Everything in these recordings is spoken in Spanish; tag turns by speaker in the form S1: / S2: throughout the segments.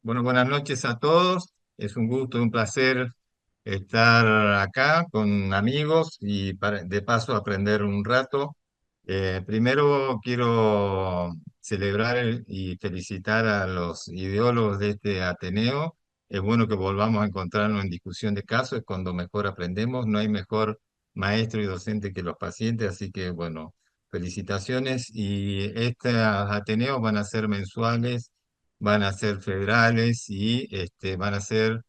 S1: Bueno, buenas noches a todos. Es un gusto, un placer estar acá con amigos y de paso aprender un rato. Primero quiero celebrar y felicitar a los ideólogos de este Ateneo. Es bueno que volvamos a encontrarnos en discusión de casos, es cuando mejor aprendemos. No hay mejor maestro y docente que los pacientes, así que bueno, felicitaciones. Y estos Ateneos van a ser mensuales, van a ser federales y van a ser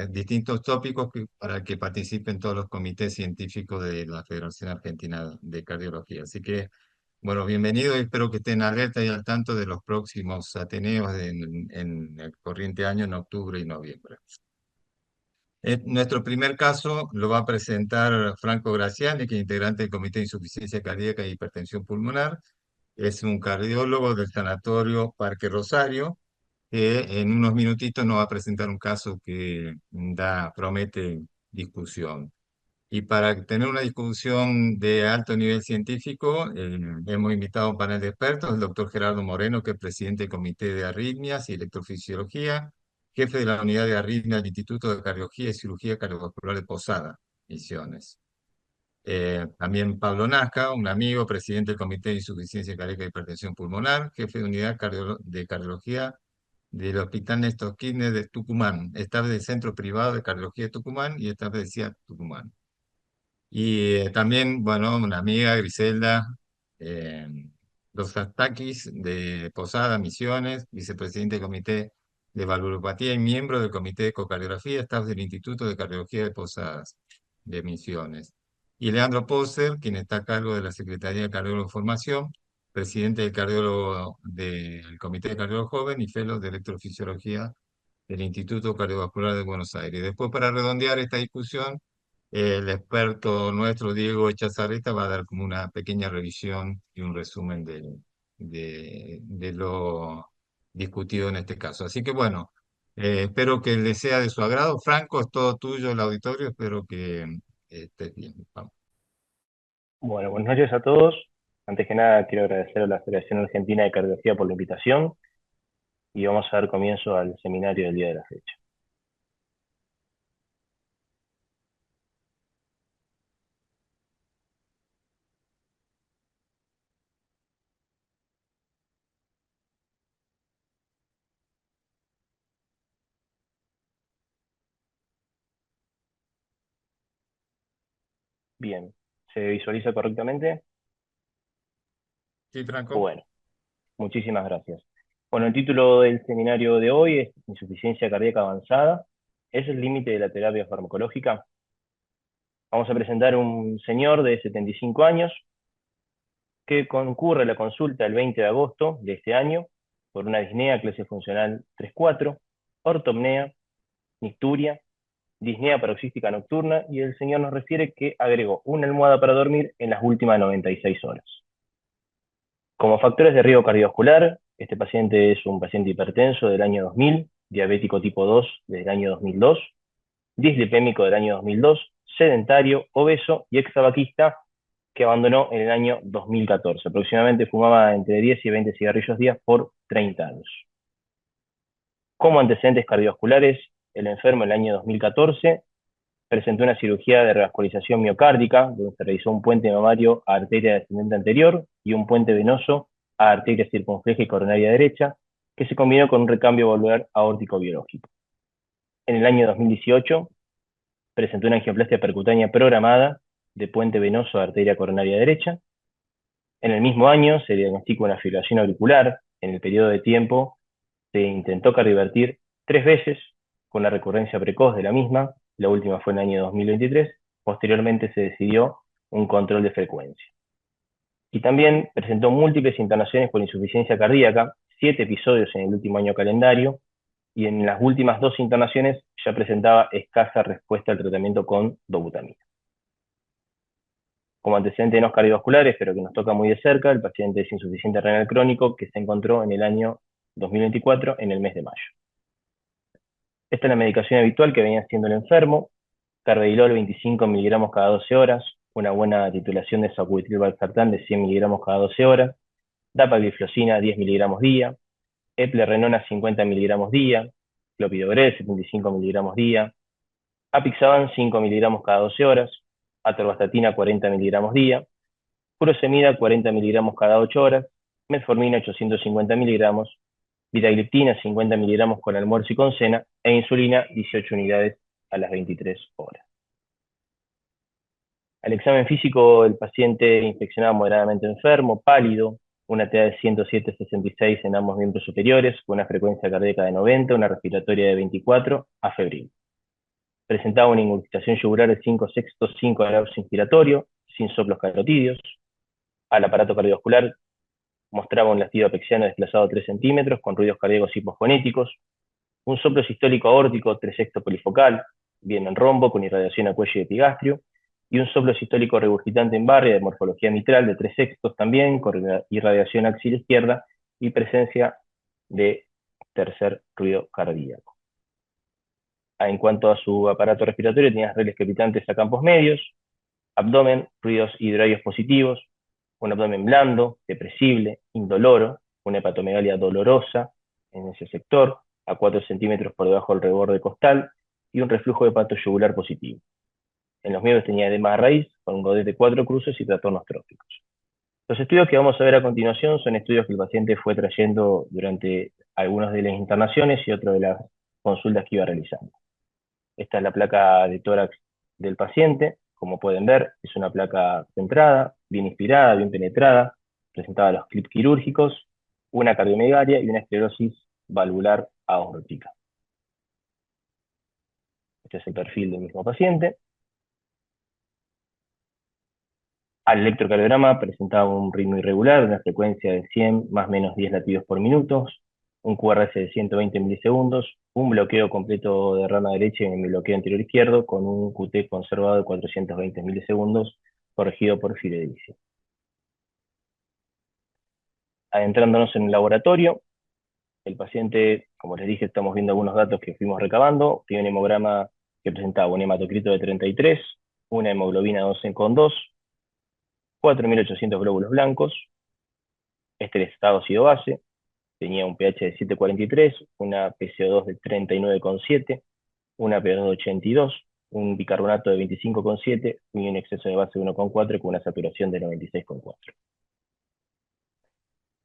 S1: distintos tópicos para que participen todos los comités científicos de la Federación Argentina de Cardiología. Así que, bueno, bienvenidos y espero que estén alerta y al tanto de los próximos Ateneos en el corriente año, en octubre y noviembre. Nuestro primer caso lo va a presentar Franco Graciani, que es integrante del Comité de Insuficiencia Cardíaca e Hipertensión Pulmonar. Es un cardiólogo del Sanatorio Parque Rosario, que en unos minutitos nos va a presentar un caso que promete discusión. Y para tener una discusión de alto nivel científico, hemos invitado a un panel de expertos, el doctor Gerardo Moreno, que es presidente del Comité de Arritmias y Electrofisiología, jefe de la unidad de arritmia del Instituto de Cardiología y Cirugía Cardiovascular de Posada, Misiones. También Pablo Nasca, un amigo, presidente del Comité de Insuficiencia Cardíaca y Hipertensión Pulmonar, jefe de unidad de cardiología del Hospital Néstor Kirchner de Tucumán, staff del Centro Privado de Cardiología de Tucumán y staff de CIAT Tucumán. Y también, bueno, una amiga, Griselda, eh, Takis de Posada, Misiones, vicepresidente del Comité de Valvulopatía y miembro del Comité de Ecocardiografía, staff del Instituto de Cardiología de Posadas, de Misiones. Y Leandro Poser, quien está a cargo de la Secretaría de Cardiólogo de Formación, presidente del Comité de Cardiólogo Joven y fellow de Electrofisiología del Instituto Cardiovascular de Buenos Aires. Después, para redondear esta discusión, el experto nuestro, Diego Echazarreta, va a dar como una pequeña revisión y un resumen de lo discutido en este caso. Así que bueno, espero que les sea de su agrado. Franco, es todo tuyo el auditorio, espero que estés bien. Vamos.
S2: Bueno, buenas noches a todos. Antes que nada, quiero agradecer a la Federación Argentina de Cardiología por la invitación y vamos a dar comienzo al seminario del día de la fecha. Bien, ¿se visualiza correctamente?
S1: Sí, Franco.
S2: Bueno, muchísimas gracias. Bueno, el título del seminario de hoy es Insuficiencia cardíaca avanzada. ¿Es el límite de la terapia farmacológica? Vamos a presentar un señor de 75 años que concurre a la consulta el 20 de agosto de este año por una disnea clase funcional 3-4, ortopnea, nicturia, disnea paroxística nocturna, y el señor nos refiere que agregó una almohada para dormir en las últimas 96 horas. Como factores de riesgo cardiovascular, este paciente es un paciente hipertenso del año 2000, diabético tipo 2 del año 2002, dislipémico del año 2002, sedentario, obeso y extabaquista que abandonó en el año 2014. Aproximadamente fumaba entre 10 y 20 cigarrillos día por 30 años. Como antecedentes cardiovasculares, el enfermo en el año 2014 presentó una cirugía de revascularización miocárdica, donde se realizó un puente mamario a arteria descendente anterior y un puente venoso a arteria circunfleja y coronaria derecha, que se combinó con un recambio valvular aórtico biológico. En el año 2018 presentó una angioplastia percutánea programada de puente venoso a arteria coronaria derecha. En el mismo año se diagnosticó una fibrilación auricular. En el periodo de tiempo se intentó cardiovertir 3 veces con la recurrencia precoz de la misma. La última fue en el año 2023. Posteriormente se decidió un control de frecuencia. Y también presentó múltiples internaciones por insuficiencia cardíaca, 7 episodios en el último año calendario, y en las últimas 2 internaciones ya presentaba escasa respuesta al tratamiento con dobutamina. Como antecedente de no cardiovasculares, pero que nos toca muy de cerca, el paciente es insuficiente renal crónico que se encontró en el año 2024, en el mes de mayo. Esta es la medicación habitual que venía haciendo el enfermo: carvedilol 25 miligramos cada 12 horas, una buena titulación de sacubitril valsartán de 100 miligramos cada 12 horas, dapagliflozina 10 miligramos día, eplerenona 50 miligramos día, clopidogrel 75 miligramos día, apixaban 5 miligramos cada 12 horas, atorvastatina 40 miligramos día, furosemida 40 miligramos cada 8 horas, metformina 850 miligramos, vitagliptina 50 miligramos con almuerzo y con cena, e insulina 18 unidades a las 23 horas. Al examen físico, el paciente infeccionado moderadamente enfermo, pálido, una TA de 107/66 en ambos miembros superiores, con una frecuencia cardíaca de 90, una respiratoria de 24, afebril. Presentaba una ingurgitación yugular de 5/6, 5 al lapso inspiratorio, sin soplos carotidios. Al aparato cardiovascular mostraba un latido apexiano desplazado 3 centímetros, con ruidos cardíacos hiposfonéticos, un soplo sistólico aórtico 3/6 polifocal, bien en rombo, con irradiación a cuello y epigastrio, y un soplo sistólico regurgitante en barria de morfología mitral de 3/6 también, con irradiación axila izquierda y presencia de tercer ruido cardíaco. En cuanto a su aparato respiratorio, tenía reles crepitantes a campos medios, abdomen, ruidos hidroides positivos, un abdomen blando, depresible, indoloro, una hepatomegalia dolorosa en ese sector, a 4 centímetros por debajo del reborde costal, y un reflujo hepatoyugular positivo. En los miembros tenía edema a raíz, con un GODES de 4 cruces y trastornos tróficos. Los estudios que vamos a ver a continuación son estudios que el paciente fue trayendo durante algunas de las internaciones y otras de las consultas que iba realizando. Esta es la placa de tórax del paciente. Como pueden ver, es una placa centrada, bien inspirada, bien penetrada, presentaba los clips quirúrgicos, una cardiomegalia y una esclerosis valvular aórtica. Este es el perfil del mismo paciente. Al electrocardiograma presentaba un ritmo irregular, una frecuencia de 100 más o menos 10 latidos por minuto, un QRS de 120 milisegundos, un bloqueo completo de rama derecha y un bloqueo anterior izquierdo, con un QT conservado de 420 milisegundos, corregido por fibroedición. Adentrándonos en el laboratorio, el paciente, como les dije, estamos viendo algunos datos que fuimos recabando. Tiene un hemograma que presentaba un hematocrito de 33, una hemoglobina 12,2, 4.800 glóbulos blancos, estado ácido-base, tenía un pH de 7,43, una PCO2 de 39,7, una PO2 de 82, un bicarbonato de 25,7 y un exceso de base de 1,4 con una saturación de 96,4.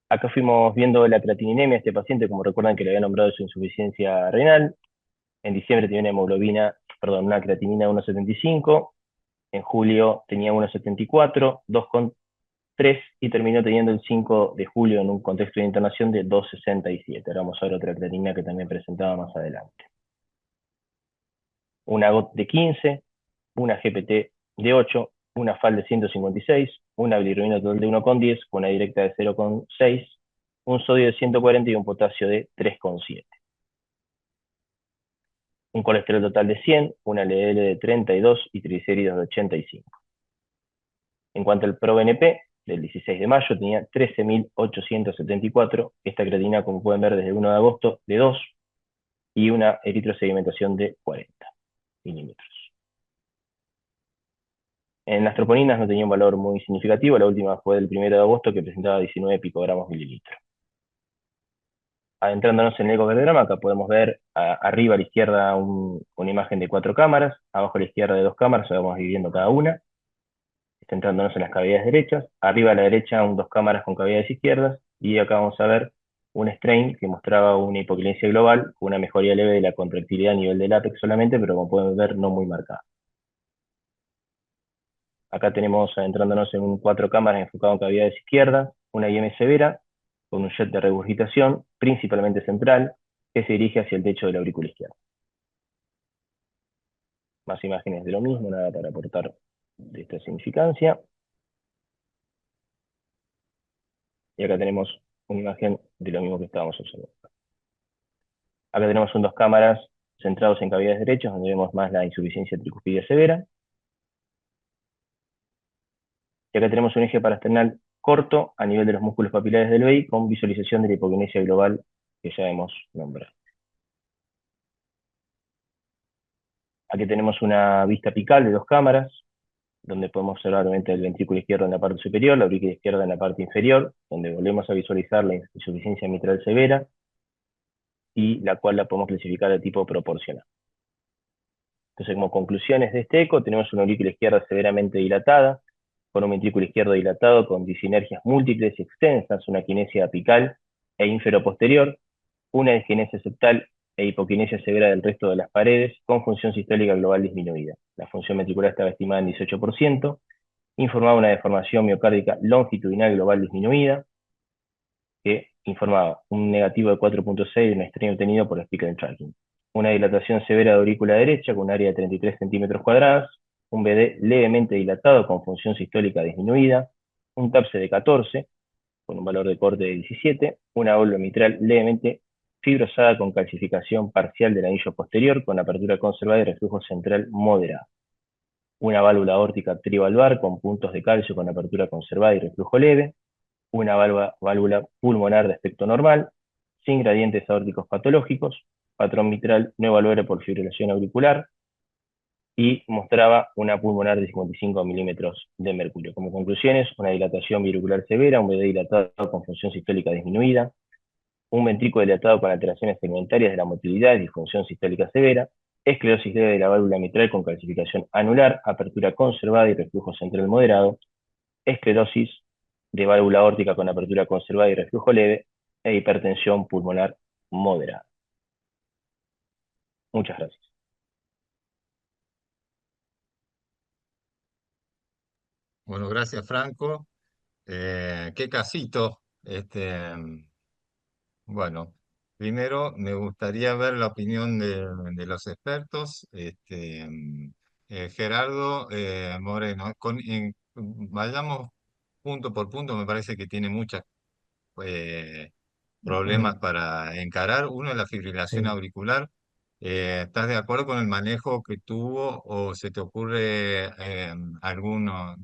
S2: Acá fuimos viendo la creatininemia de este paciente, como recuerdan que le había nombrado su insuficiencia renal. En diciembre tenía una creatinina de 1,75, en julio tenía 1,74, 2,3 y terminó teniendo el 5 de julio en un contexto de internación de 2,67. Ahora vamos a ver otra creatinina que también presentaba más adelante. Una GOT de 15, una GPT de 8, una FAL de 156, una bilirrubina total de 1,10, una directa de 0,6, un sodio de 140 y un potasio de 3,7. Un colesterol total de 100, una LDL de 32 y triglicéridos de 85. En cuanto al ProBNP, del 16 de mayo tenía 13.874, esta creatinina, como pueden ver, desde el 1 de agosto de 2 y una eritrosedimentación de 40 milímetros. En las troponinas no tenía un valor muy significativo, la última fue del 1 de agosto que presentaba 19 picogramos mililitro. Adentrándonos en el ecocardiograma, acá podemos ver arriba a la izquierda una imagen de 4 cámaras, abajo a la izquierda de 2 cámaras, vamos dividiendo cada una, centrándonos en las cavidades derechas, arriba a la derecha 2 cámaras con cavidades izquierdas, y acá vamos a ver un strain que mostraba una hipoquinesia global con una mejoría leve de la contractilidad a nivel del ápex solamente, pero como pueden ver no muy marcada. Acá tenemos, adentrándonos en 4 cámaras enfocado en cavidades izquierdas, una IM severa, con un jet de regurgitación, principalmente central, que se dirige hacia el techo de la aurícula izquierda. Más imágenes de lo mismo, nada para aportar de esta significancia. Y acá tenemos una imagen de lo mismo que estábamos observando. Acá tenemos 2 cámaras centrados en cavidades derechas, donde vemos más la insuficiencia tricuspidia severa. Y acá tenemos un eje parasternal corto a nivel de los músculos papilares del BI con visualización de la hipoquinesia global que ya hemos nombrado. Aquí tenemos una vista apical de 2 cámaras, donde podemos observar obviamente el ventrículo izquierdo en la parte superior, la aurícula izquierda en la parte inferior, donde volvemos a visualizar la insuficiencia mitral severa, y la cual la podemos clasificar de tipo proporcional. Entonces, como conclusiones de este eco, tenemos una aurícula izquierda severamente dilatada, con un ventrículo izquierdo dilatado con disinergias múltiples y extensas, una quinesia apical e ínfero-posterior, una disquinesia septal e hipoquinesia severa del resto de las paredes, con función sistólica global disminuida. La función ventricular estaba estimada en 18%, informaba una deformación miocárdica longitudinal global disminuida, que informaba un negativo de 4.6 de un estreno obtenido por speaker tracking. Una dilatación severa de aurícula derecha con un área de 33 centímetros cuadrados, un BD levemente dilatado con función sistólica disminuida, un TAPSE de 14, con un valor de corte de 17, una válvula mitral levemente fibrosada con calcificación parcial del anillo posterior, con apertura conservada y reflujo central moderado. Una válvula aórtica trivalvar con puntos de calcio con apertura conservada y reflujo leve, una válvula pulmonar de aspecto normal, sin gradientes aórticos patológicos, patrón mitral no evaluable por fibrilación auricular, y mostraba una pulmonar de 55 milímetros de mercurio. Como conclusiones, una dilatación biauricular severa, un BD dilatado con función sistólica disminuida, un ventrículo dilatado con alteraciones segmentarias de la motilidad y disfunción sistólica severa, esclerosis leve de la válvula mitral con calcificación anular, apertura conservada y reflujo central moderado, esclerosis de válvula aórtica con apertura conservada y reflujo leve, e hipertensión pulmonar moderada. Muchas gracias.
S1: Bueno, gracias, Franco. Qué casito. Bueno, primero me gustaría ver la opinión de los expertos. Gerardo Moreno, vayamos punto por punto, me parece que tiene muchos problemas
S3: Mm,
S1: para encarar. Uno es la fibrilación
S3: sí.
S1: auricular. ¿Estás de acuerdo con el manejo que tuvo o se te ocurre alguno,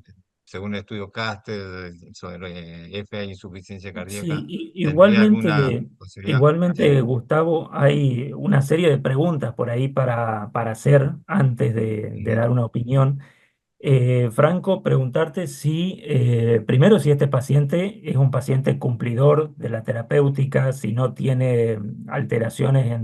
S1: según el estudio Caster sobre FA insuficiencia cardíaca,
S3: Sí,
S1: tendría alguna posibilidad?
S3: igualmente,
S1: Sí.
S3: Gustavo, hay una serie de preguntas por ahí para hacer antes de
S1: Ujú.
S3: dar una opinión. Franco, preguntarte si, primero, si este paciente es un paciente cumplidor de la terapéutica, si no tiene alteraciones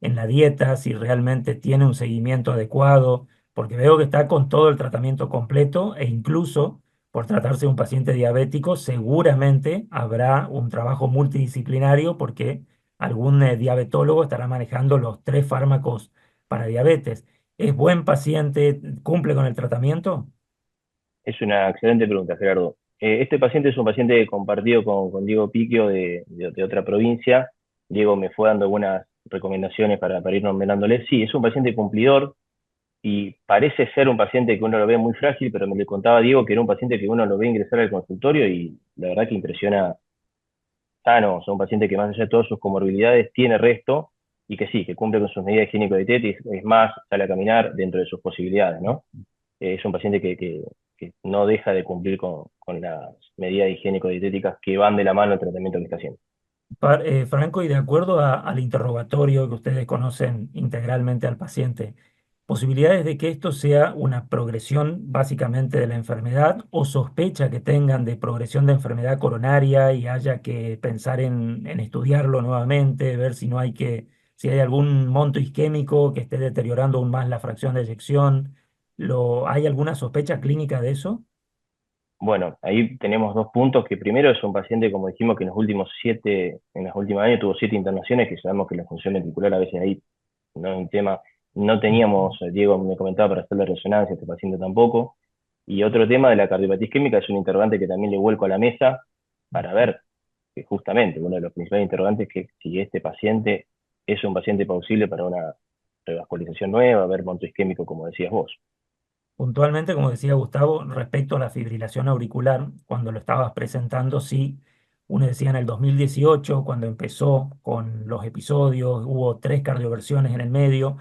S3: en la dieta, si realmente tiene un seguimiento adecuado, porque veo que está con todo el tratamiento completo e incluso por tratarse de un paciente diabético, seguramente habrá un trabajo multidisciplinario porque algún diabetólogo estará manejando los tres fármacos para diabetes. ¿Es buen paciente? ¿Cumple con el tratamiento?
S2: Es una excelente pregunta, Gerardo. Este paciente es un paciente compartido con Diego Piquio de otra provincia. Diego me fue dando algunas recomendaciones para ir nombrándole. Sí, es un paciente cumplidor y parece ser un paciente que uno lo ve muy frágil, pero me le contaba Diego que era un paciente que uno lo ve ingresar al consultorio y la verdad que impresiona sano. O sea, un paciente que más allá de todas sus comorbilidades tiene resto y que sí, que cumple con sus medidas higiénico-dietéticas, es más, sale a caminar dentro de sus posibilidades, ¿no? Es un paciente que no deja de cumplir con las medidas higiénico-dietéticas que van de la mano al tratamiento que está haciendo.
S3: Franco, y de acuerdo al interrogatorio que ustedes conocen integralmente al paciente, posibilidades de que esto sea una progresión básicamente de la enfermedad o sospecha que tengan de progresión de enfermedad coronaria y haya que pensar en estudiarlo nuevamente, ver si no hay si hay algún monto isquémico que esté deteriorando aún más la fracción de eyección. ¿Hay alguna sospecha clínica de eso?
S2: Bueno, ahí tenemos dos puntos, que primero es un paciente, como dijimos, que en los últimos años tuvo 7 internaciones, que sabemos que la función ventricular a veces ahí no es un tema, no teníamos, Diego me comentaba para hacerle resonancia, este paciente tampoco. Y otro tema de la cardiopatía isquémica es un interrogante que también le vuelco a la mesa para ver que justamente uno de los principales interrogantes es que si este paciente es un paciente plausible para una revascularización nueva, ver monto isquémico, como decías vos.
S3: Puntualmente, como decía Gustavo, respecto a la fibrilación auricular, cuando lo estabas presentando, sí, uno decía en el 2018, cuando empezó con los episodios, hubo tres cardioversiones en el medio,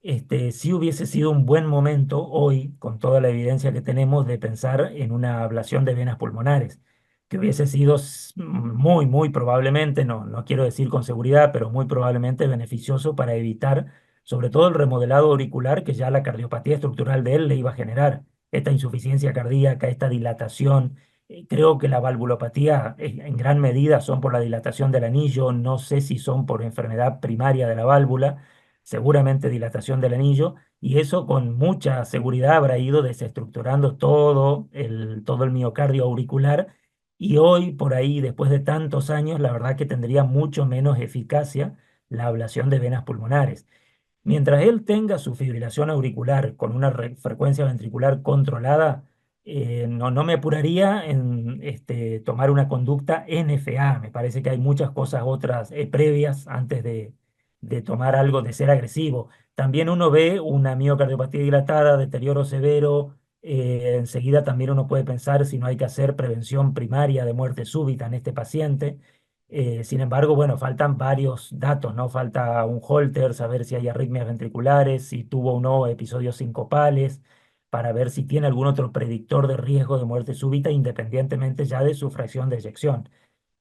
S3: sí hubiese sido un buen momento hoy, con toda la evidencia que tenemos, de pensar en una ablación de venas pulmonares, que hubiese sido muy probablemente, no quiero decir con seguridad, pero muy probablemente beneficioso para evitar sobre todo el remodelado auricular que ya la cardiopatía estructural de él le iba a generar, esta insuficiencia cardíaca, esta dilatación. Creo que la valvulopatía en gran medida son por la dilatación del anillo, no sé si son por enfermedad primaria de la válvula, seguramente dilatación del anillo, y eso con mucha seguridad habrá ido desestructurando todo el miocardio auricular, y hoy por ahí, después de tantos años, la verdad que tendría mucho menos eficacia la ablación de venas pulmonares. Mientras él tenga su fibrilación auricular con una frecuencia ventricular controlada, no me apuraría en tomar una conducta NFA. Me parece que hay muchas cosas otras previas antes de tomar algo, de ser agresivo. También uno ve una miocardiopatía dilatada, deterioro severo. Enseguida también uno puede pensar si no hay que hacer prevención primaria de muerte súbita en este paciente. Sin embargo, bueno, faltan varios datos, ¿no? Falta un Holter, saber si hay arritmias ventriculares, si tuvo o no episodios sincopales, para ver si tiene algún otro predictor de riesgo de muerte súbita, independientemente ya de su fracción de eyección.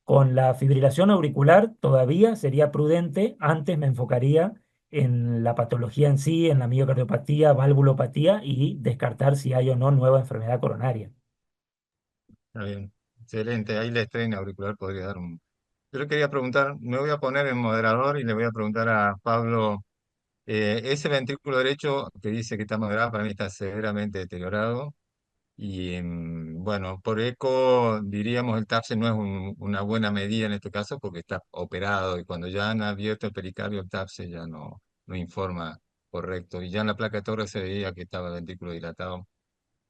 S3: Con la fibrilación auricular todavía sería prudente, antes me enfocaría en la patología en sí, en la miocardiopatía, valvulopatía y descartar si hay o no nueva enfermedad coronaria.
S1: Está bien, excelente. Ahí el estrés auricular podría dar un... Yo le quería preguntar, me voy a poner en moderador y le voy a preguntar a Pablo, ese ventrículo derecho que dice que está moderado, para mí está severamente deteriorado. Y bueno, por eco diríamos el TAPSE no es una buena medida en este caso porque está operado y cuando ya han abierto el pericardio el TAPSE ya no informa correcto. Y ya en la placa de Torres se veía que estaba el ventrículo dilatado.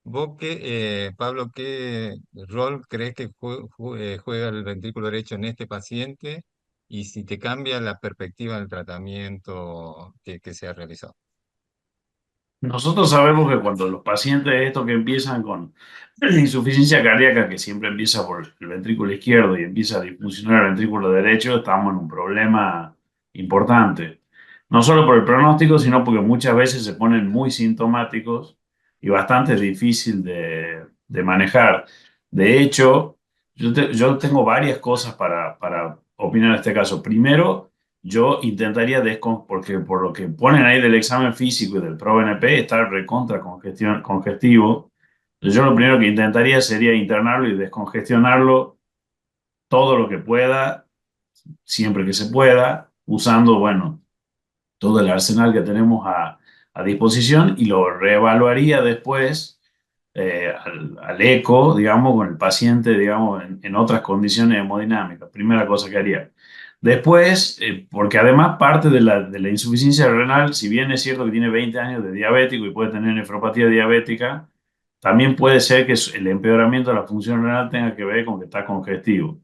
S1: ¿Vos qué, Pablo, qué rol crees que juega el ventrículo derecho en este paciente y si te cambia la perspectiva del tratamiento que se ha realizado?
S4: Nosotros sabemos que cuando los pacientes estos que empiezan con insuficiencia cardíaca, que siempre empieza por el ventrículo izquierdo y empieza a disfuncionar el ventrículo derecho, estamos en un problema importante. No solo por el pronóstico, sino porque muchas veces se ponen muy sintomáticos y bastante difícil de manejar. De hecho, yo tengo varias cosas para opinar en este caso. Primero, yo intentaría porque por lo que ponen ahí del examen físico y del PRO-BNP, está recontra congestivo. Yo lo primero que intentaría sería internarlo y descongestionarlo todo lo que pueda, siempre que se pueda, usando, bueno, todo el arsenal que tenemos a disposición y lo reevaluaría después al eco, digamos, con el paciente, digamos, en otras condiciones hemodinámicas. Primera cosa que haría. Después, porque además parte de la insuficiencia renal, si bien es cierto que tiene 20 años de diabético y puede tener nefropatía diabética, también puede ser que el empeoramiento de la función renal tenga que ver con que está congestivo.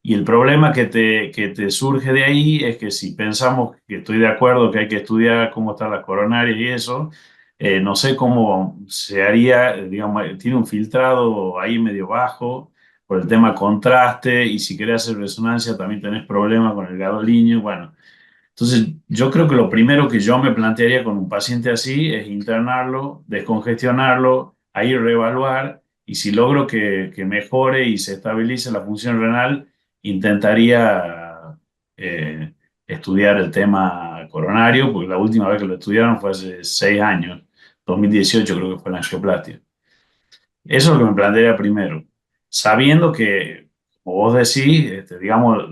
S4: Y el problema que te surge de ahí es que si pensamos que estoy de acuerdo que hay que estudiar cómo están las coronarias y eso, no sé cómo se haría, digamos, tiene un filtrado ahí medio bajo por el tema contraste y si querés hacer resonancia también tenés problemas con el gadolinio. Bueno, entonces yo creo que lo primero que yo me plantearía con un paciente así es internarlo, descongestionarlo, ahí reevaluar y si logro que mejore y se estabilice la función renal, intentaría estudiar el tema coronario, porque la última vez que lo estudiaron fue hace 6 años, 2018 creo que fue la angioplastia. Eso es lo que me plantearía primero, sabiendo que, como vos decís, digamos,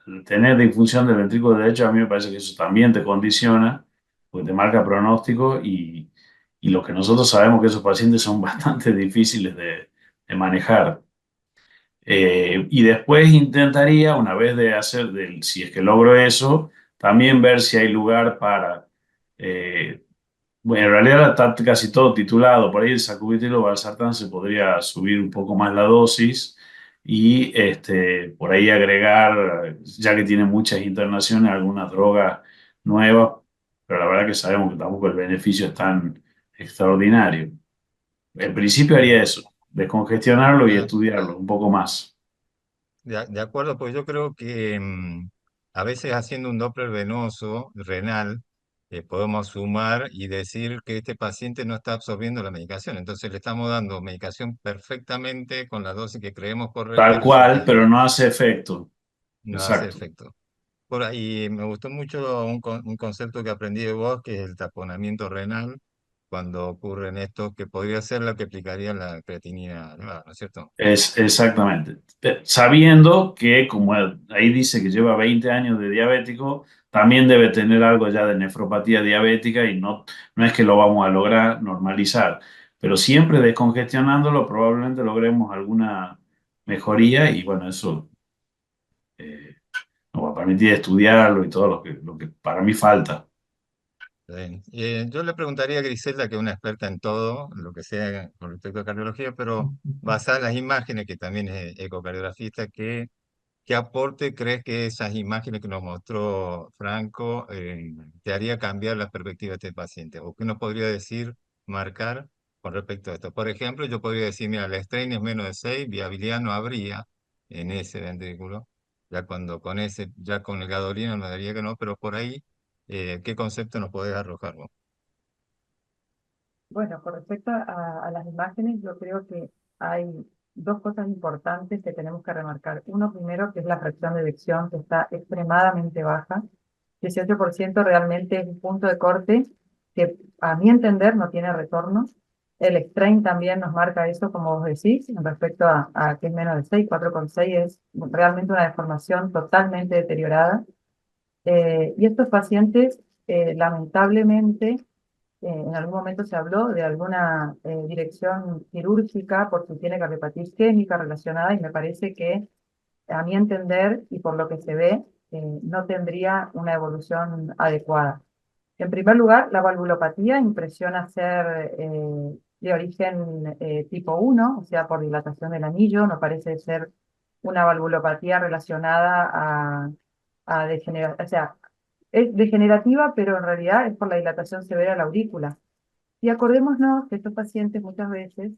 S4: el tener disfunción del ventrículo derecho, a mí me parece que eso también te condiciona, porque te marca pronóstico y lo que nosotros sabemos que esos pacientes son bastante difíciles de manejar. Y después intentaría, una vez de hacer, si es que logro eso, también ver si hay lugar para eh, bueno, en realidad está casi todo titulado. Por ahí el sacubitril o valsartán se podría subir un poco más la dosis y por ahí agregar, ya que tiene muchas internaciones, algunas drogas nuevas, pero la verdad que sabemos que tampoco el beneficio es tan extraordinario. En principio haría
S1: Bien.
S4: eso, descongestionarlo y
S1: Ah,
S4: estudiarlo un poco más.
S1: de acuerdo, pues yo creo que a veces haciendo un Doppler venoso renal, podemos sumar y decir que este paciente no está absorbiendo la medicación. Entonces le estamos dando medicación perfectamente con la dosis que creemos correcta y
S4: Tal cual,
S1: resulta
S4: pero
S1: que
S4: no hace efecto.
S1: no hace
S4: Exacto.
S1: efecto. Por ahí me gustó mucho un concepto que aprendí de vos, que es el taponamiento renal, cuando ocurren esto, que podría ser lo que explicaría la creatinina elevada, ¿no es cierto?
S4: Es exactamente. Sabiendo que, como ahí dice que lleva 20 años de diabético, también debe tener algo ya de nefropatía diabética y no es que lo vamos a lograr normalizar, pero siempre descongestionándolo probablemente logremos alguna mejoría y bueno, eso eh, nos va a permitir estudiarlo y todo lo que para mí falta.
S1: Bien. Yo le preguntaría a Griselda, que es una experta en todo, lo que sea con respecto a cardiología, pero basada en las imágenes, que también es ecocardiografista, ¿qué aporte crees que esas imágenes que nos mostró Franco te haría cambiar la perspectiva de este paciente? ¿O qué nos podría decir, marcar con respecto a esto? Por ejemplo, yo podría decir, mira, la strain es menos de 6, viabilidad no habría en ese ventrículo. Ya cuando con ese, ya con el gadolino me daría que no, pero por ahí, ¿qué concepto nos podés arrojar vos?
S5: Bueno, con respecto a las imágenes, yo creo que hay dos cosas importantes que tenemos que remarcar. Uno primero, que es la fracción de eyección, que está extremadamente baja. 18% realmente es un punto de corte que, a mi entender, no tiene retorno. El strain también nos marca eso, como vos decís, en respecto a que es menos de 6, 4,6 es realmente una deformación totalmente deteriorada. Y estos pacientes, lamentablemente, en algún momento se habló de alguna dirección quirúrgica por si tiene cardiopatía isquémica relacionada y me parece que, a mi entender y por lo que se ve, no tendría una evolución adecuada. En primer lugar, la valvulopatía impresiona ser de origen tipo 1, o sea, por dilatación del anillo, no parece ser una valvulopatía relacionada a degeneración, o sea, es degenerativa, pero en realidad es por la dilatación severa de la aurícula. Y acordémonos que estos pacientes muchas veces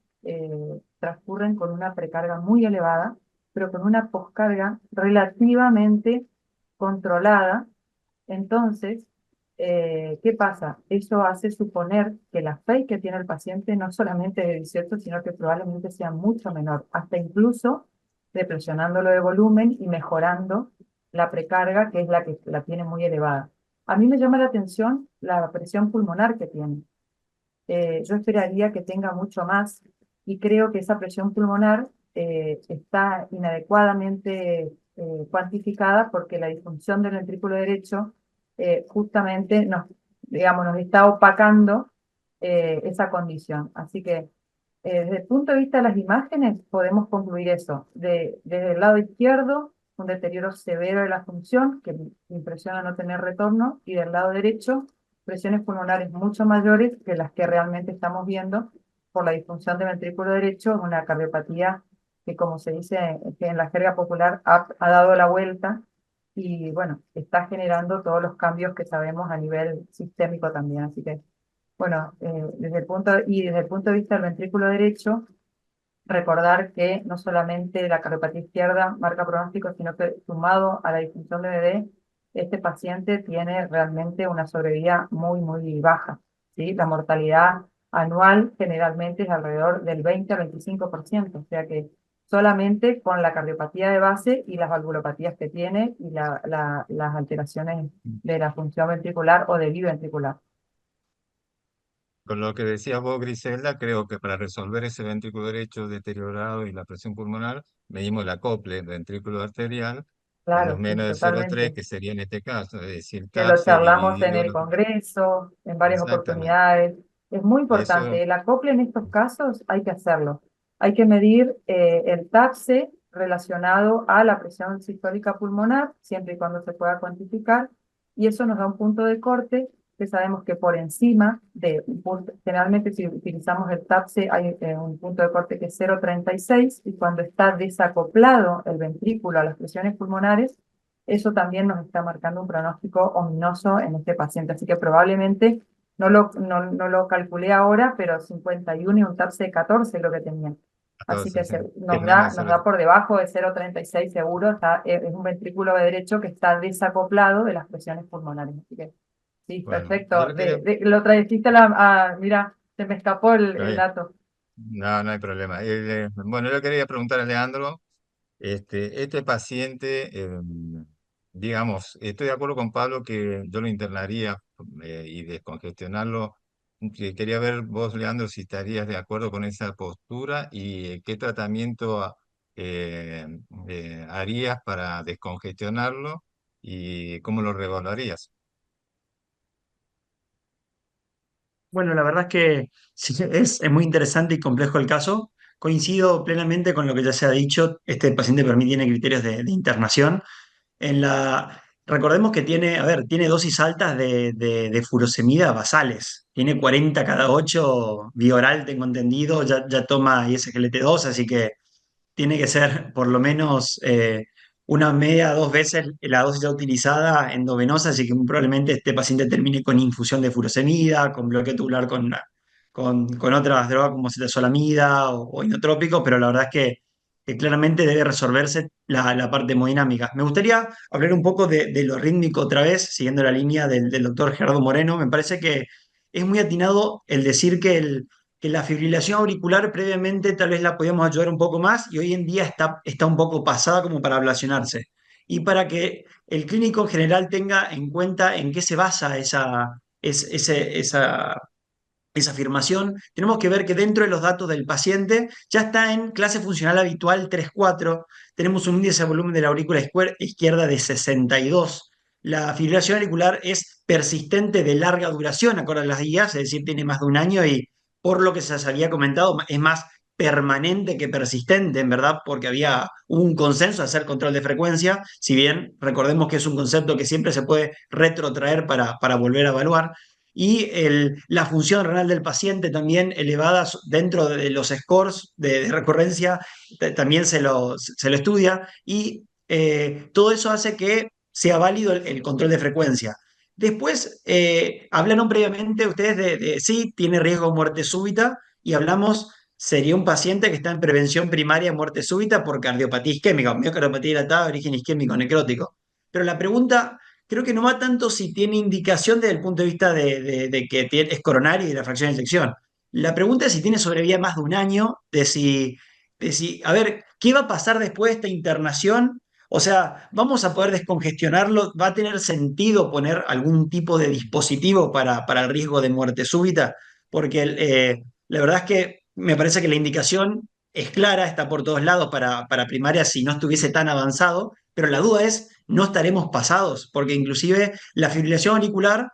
S5: transcurren con una precarga muy elevada, pero con una poscarga relativamente controlada. Entonces, ¿qué pasa? Eso hace suponer que la FEI que tiene el paciente no solamente es de 18, sino que probablemente sea mucho menor, hasta incluso depresionándolo de volumen y mejorando la precarga, que es la que la tiene muy elevada. A mí me llama la atención la presión pulmonar que tiene. Yo esperaría que tenga mucho más y creo que esa presión pulmonar está inadecuadamente cuantificada porque la disfunción del ventrículo derecho justamente nos, digamos, nos está opacando esa condición. Así que desde el punto de vista de las imágenes podemos concluir eso. Desde el lado izquierdo, un deterioro severo de la función que impresiona no tener retorno y del lado derecho presiones pulmonares mucho mayores que las que realmente estamos viendo por la disfunción del ventrículo derecho, una cardiopatía que, como se dice que en la jerga popular, ha dado la vuelta y, bueno, está generando todos los cambios que sabemos a nivel sistémico también. Así que, bueno, desde el punto de vista del ventrículo derecho, recordar que no solamente la cardiopatía izquierda marca pronóstico, sino que sumado a la disfunción de bebé, este paciente tiene realmente una sobrevida muy, muy baja, ¿sí? La mortalidad anual generalmente es alrededor del 20 al 25%, o sea que solamente con la cardiopatía de base y las valvulopatías que tiene y las alteraciones de la función ventricular o de biventricular.
S1: Con lo que decías vos, Griselda, creo que para resolver ese ventrículo derecho deteriorado y la presión pulmonar, medimos el acople ventrículo arterial en los
S5: Claro, sí,
S1: menos de 0,3,
S5: totalmente.
S1: que sería en este caso, es decir,
S5: Que lo
S1: TAPSE
S5: charlamos en
S1: dividido
S5: el Congreso, en varias
S1: exactamente.
S5: oportunidades. Es muy
S1: Eso,
S5: importante. El acople en estos casos hay que hacerlo. Hay que medir el TAPSE relacionado a la presión sistólica pulmonar, siempre y cuando se pueda cuantificar, y eso nos da un punto de corte que sabemos que por encima de un punto, generalmente si utilizamos el TAPSE hay un punto de corte que es 0,36 y cuando está desacoplado el ventrículo a las presiones pulmonares, eso también nos está marcando un pronóstico ominoso en este paciente. Así que probablemente, no lo calculé ahora, pero 51 y un TAPSE de 14 es lo que tenía. Así que
S1: entonces, sí, que es menos de
S5: nos da
S1: 0,3.
S5: por debajo de 0,36 seguro. Es un ventrículo derecho que está desacoplado de las presiones pulmonares. Así que sí,
S1: Bueno, yo
S5: perfecto.
S1: le quería,
S5: Lo trajiste mira, se me escapó
S1: está
S5: el
S1: bien,
S5: dato.
S1: no, no hay problema. Bueno, yo le quería preguntar a Leandro. Este paciente, digamos, estoy de acuerdo con Pablo que yo lo internaría y descongestionarlo que quería ver vos, Leandro, si estarías de acuerdo con esa postura y qué tratamiento eh, harías para descongestionarlo y cómo lo revaluarías.
S6: Bueno, la verdad es que sí, es muy interesante y complejo el caso. Coincido plenamente con lo que ya se ha dicho. Este paciente para mí tiene criterios de internación. Recordemos que tiene, a ver, tiene dosis altas de furosemida basales. Tiene 40 cada 8 vía oral, tengo entendido. Ya toma ISGLT2, así que tiene que ser por lo menos una media, dos veces la dosis ya utilizada endovenosa, así que muy probablemente este paciente termine con infusión de furosemida, con bloqueo tubular con otras drogas como cetazolamida o inotrópicos, pero la verdad es que claramente debe resolverse la parte hemodinámica. Me gustaría hablar un poco de lo rítmico otra vez, siguiendo la línea del doctor Gerardo Moreno. Me parece que es muy atinado el decir que la fibrilación auricular previamente tal vez la podíamos ayudar un poco más y hoy en día está un poco pasada como para ablacionarse. Y para que el clínico en general tenga en cuenta en qué se basa esa afirmación, tenemos que ver que dentro de los datos del paciente ya está en clase funcional habitual 3-4, tenemos un índice de volumen de la aurícula izquierda de 62. La fibrilación auricular es persistente de larga duración, acorde a las guías, es decir, tiene más de un año y por lo que se había comentado, es más permanente que persistente, en verdad, porque había un consenso de hacer control de frecuencia, si bien recordemos que es un concepto que siempre se puede retrotraer para volver a evaluar, y la función renal del paciente también elevada dentro de los scores de recurrencia, también se lo estudia y todo eso hace que sea válido el control de frecuencia. Después, hablaron previamente ustedes sí, tiene riesgo de muerte súbita y hablamos, sería un paciente que está en prevención primaria de muerte súbita por cardiopatía isquémica, miocardiopatía dilatada de origen isquémico necrótico. Pero la pregunta creo que no va tanto si tiene indicación desde el punto de vista de que es coronario y de la fracción de eyección. La pregunta es si tiene sobrevida más de un año, a ver, ¿qué va a pasar después de esta internación? O sea, ¿vamos a poder descongestionarlo? ¿Va a tener sentido poner algún tipo de dispositivo para el riesgo de muerte súbita? Porque la verdad es que me parece que la indicación es clara, está por todos lados para primaria si no estuviese tan avanzado, pero la duda es, ¿no estaremos pasados? Porque inclusive la fibrilación auricular,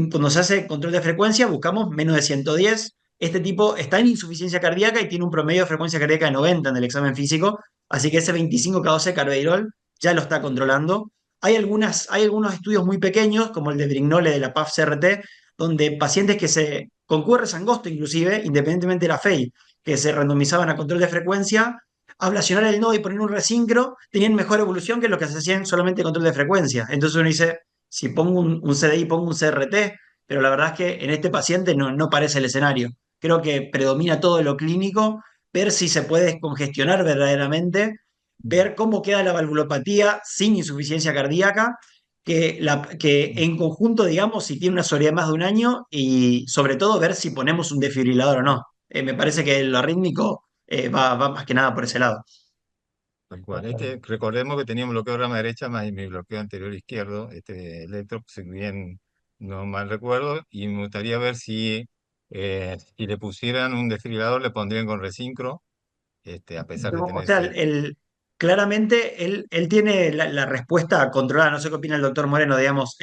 S6: cuando se hace control de frecuencia, buscamos menos de 110. Este tipo está en insuficiencia cardíaca y tiene un promedio de frecuencia cardíaca de 90 en el examen físico, así que ese 25K12 carvedilol ya lo está controlando. Hay algunos estudios muy pequeños, como el de Brignole de la PAF-CRT, donde pacientes con QR angosto inclusive, independientemente de la FEI, que se randomizaban a control de frecuencia, ablacionar el nodo y poner un resincro, tenían mejor evolución que los que se hacían solamente control de frecuencia. Entonces uno dice, si pongo un CDI, pongo un CRT, pero la verdad es que en este paciente no parece el escenario. Creo que predomina todo lo clínico, ver si se puede descongestionar verdaderamente, ver cómo queda la valvulopatía sin insuficiencia cardíaca, que en conjunto, digamos, si tiene una sobriedad de más de un año y sobre todo ver si ponemos un desfibrilador o no. Me parece que lo arrítmico va más que nada por ese lado.
S1: Tal cual.
S3: Totalmente.
S1: Recordemos que teníamos bloqueo de rama derecha más mi bloqueo anterior izquierdo, electro, si bien no mal recuerdo, y me gustaría ver si le pusieran un desfibrilador, le pondrían con resincro, a pesar de
S6: O
S1: tener
S6: sea,
S1: ese.
S6: claramente él tiene la respuesta controlada. No sé qué opina el doctor Moreno, digamos.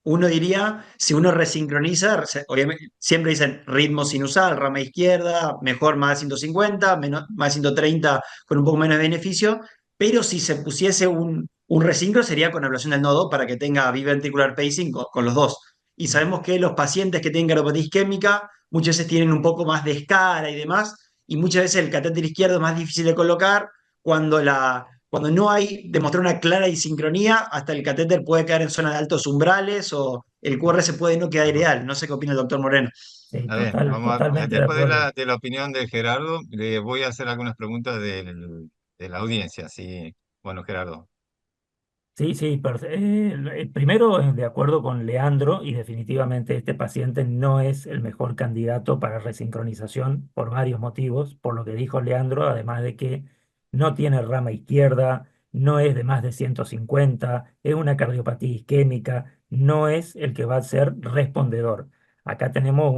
S6: Uno diría, si uno resincroniza, obviamente, siempre dicen ritmo sinusal, rama izquierda, mejor más de 150, más de 130 con un poco menos de beneficio, pero si se pusiese un resincro sería con ablación del nodo para que tenga biventricular pacing con los dos. Y sabemos que los pacientes que tienen cardiopatía isquémica muchas veces tienen un poco más de escara y demás, y muchas veces el catéter izquierdo es más difícil de colocar cuando no hay demostrar una clara disincronía, hasta el catéter puede caer en zona de altos umbrales o el QR se puede no quedar ideal. No sé qué opina el doctor Moreno.
S3: Sí,
S1: A ver,
S3: totalmente de
S1: después de
S3: acuerdo.
S1: la opinión de Gerardo, le voy a hacer algunas preguntas de la audiencia. Sí, bueno, Gerardo.
S3: Sí, sí, primero de acuerdo con Leandro y definitivamente este paciente no es el mejor candidato para resincronización por varios motivos, por lo que dijo Leandro, además de que no tiene rama izquierda, no es de más de 150, es una cardiopatía isquémica, no es el que va a ser respondedor. acá tenemos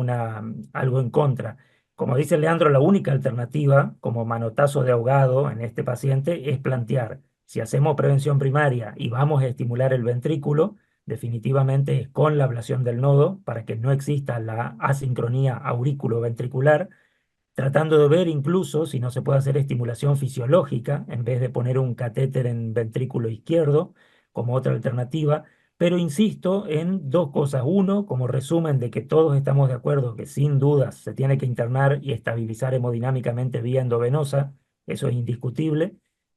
S3: algo en contra. Como dice Leandro, la única alternativa como manotazo de ahogado en este paciente es plantear, si hacemos prevención primaria y vamos a estimular el ventrículo, definitivamente es con la ablación del nodo para que no exista la asincronía aurículo-ventricular, tratando de ver incluso si no se puede hacer estimulación fisiológica en vez de poner un catéter en ventrículo izquierdo como otra alternativa. Pero insisto en dos cosas. Uno, como resumen de que todos estamos de acuerdo que sin dudas se tiene que internar y estabilizar hemodinámicamente vía endovenosa, eso es indiscutible.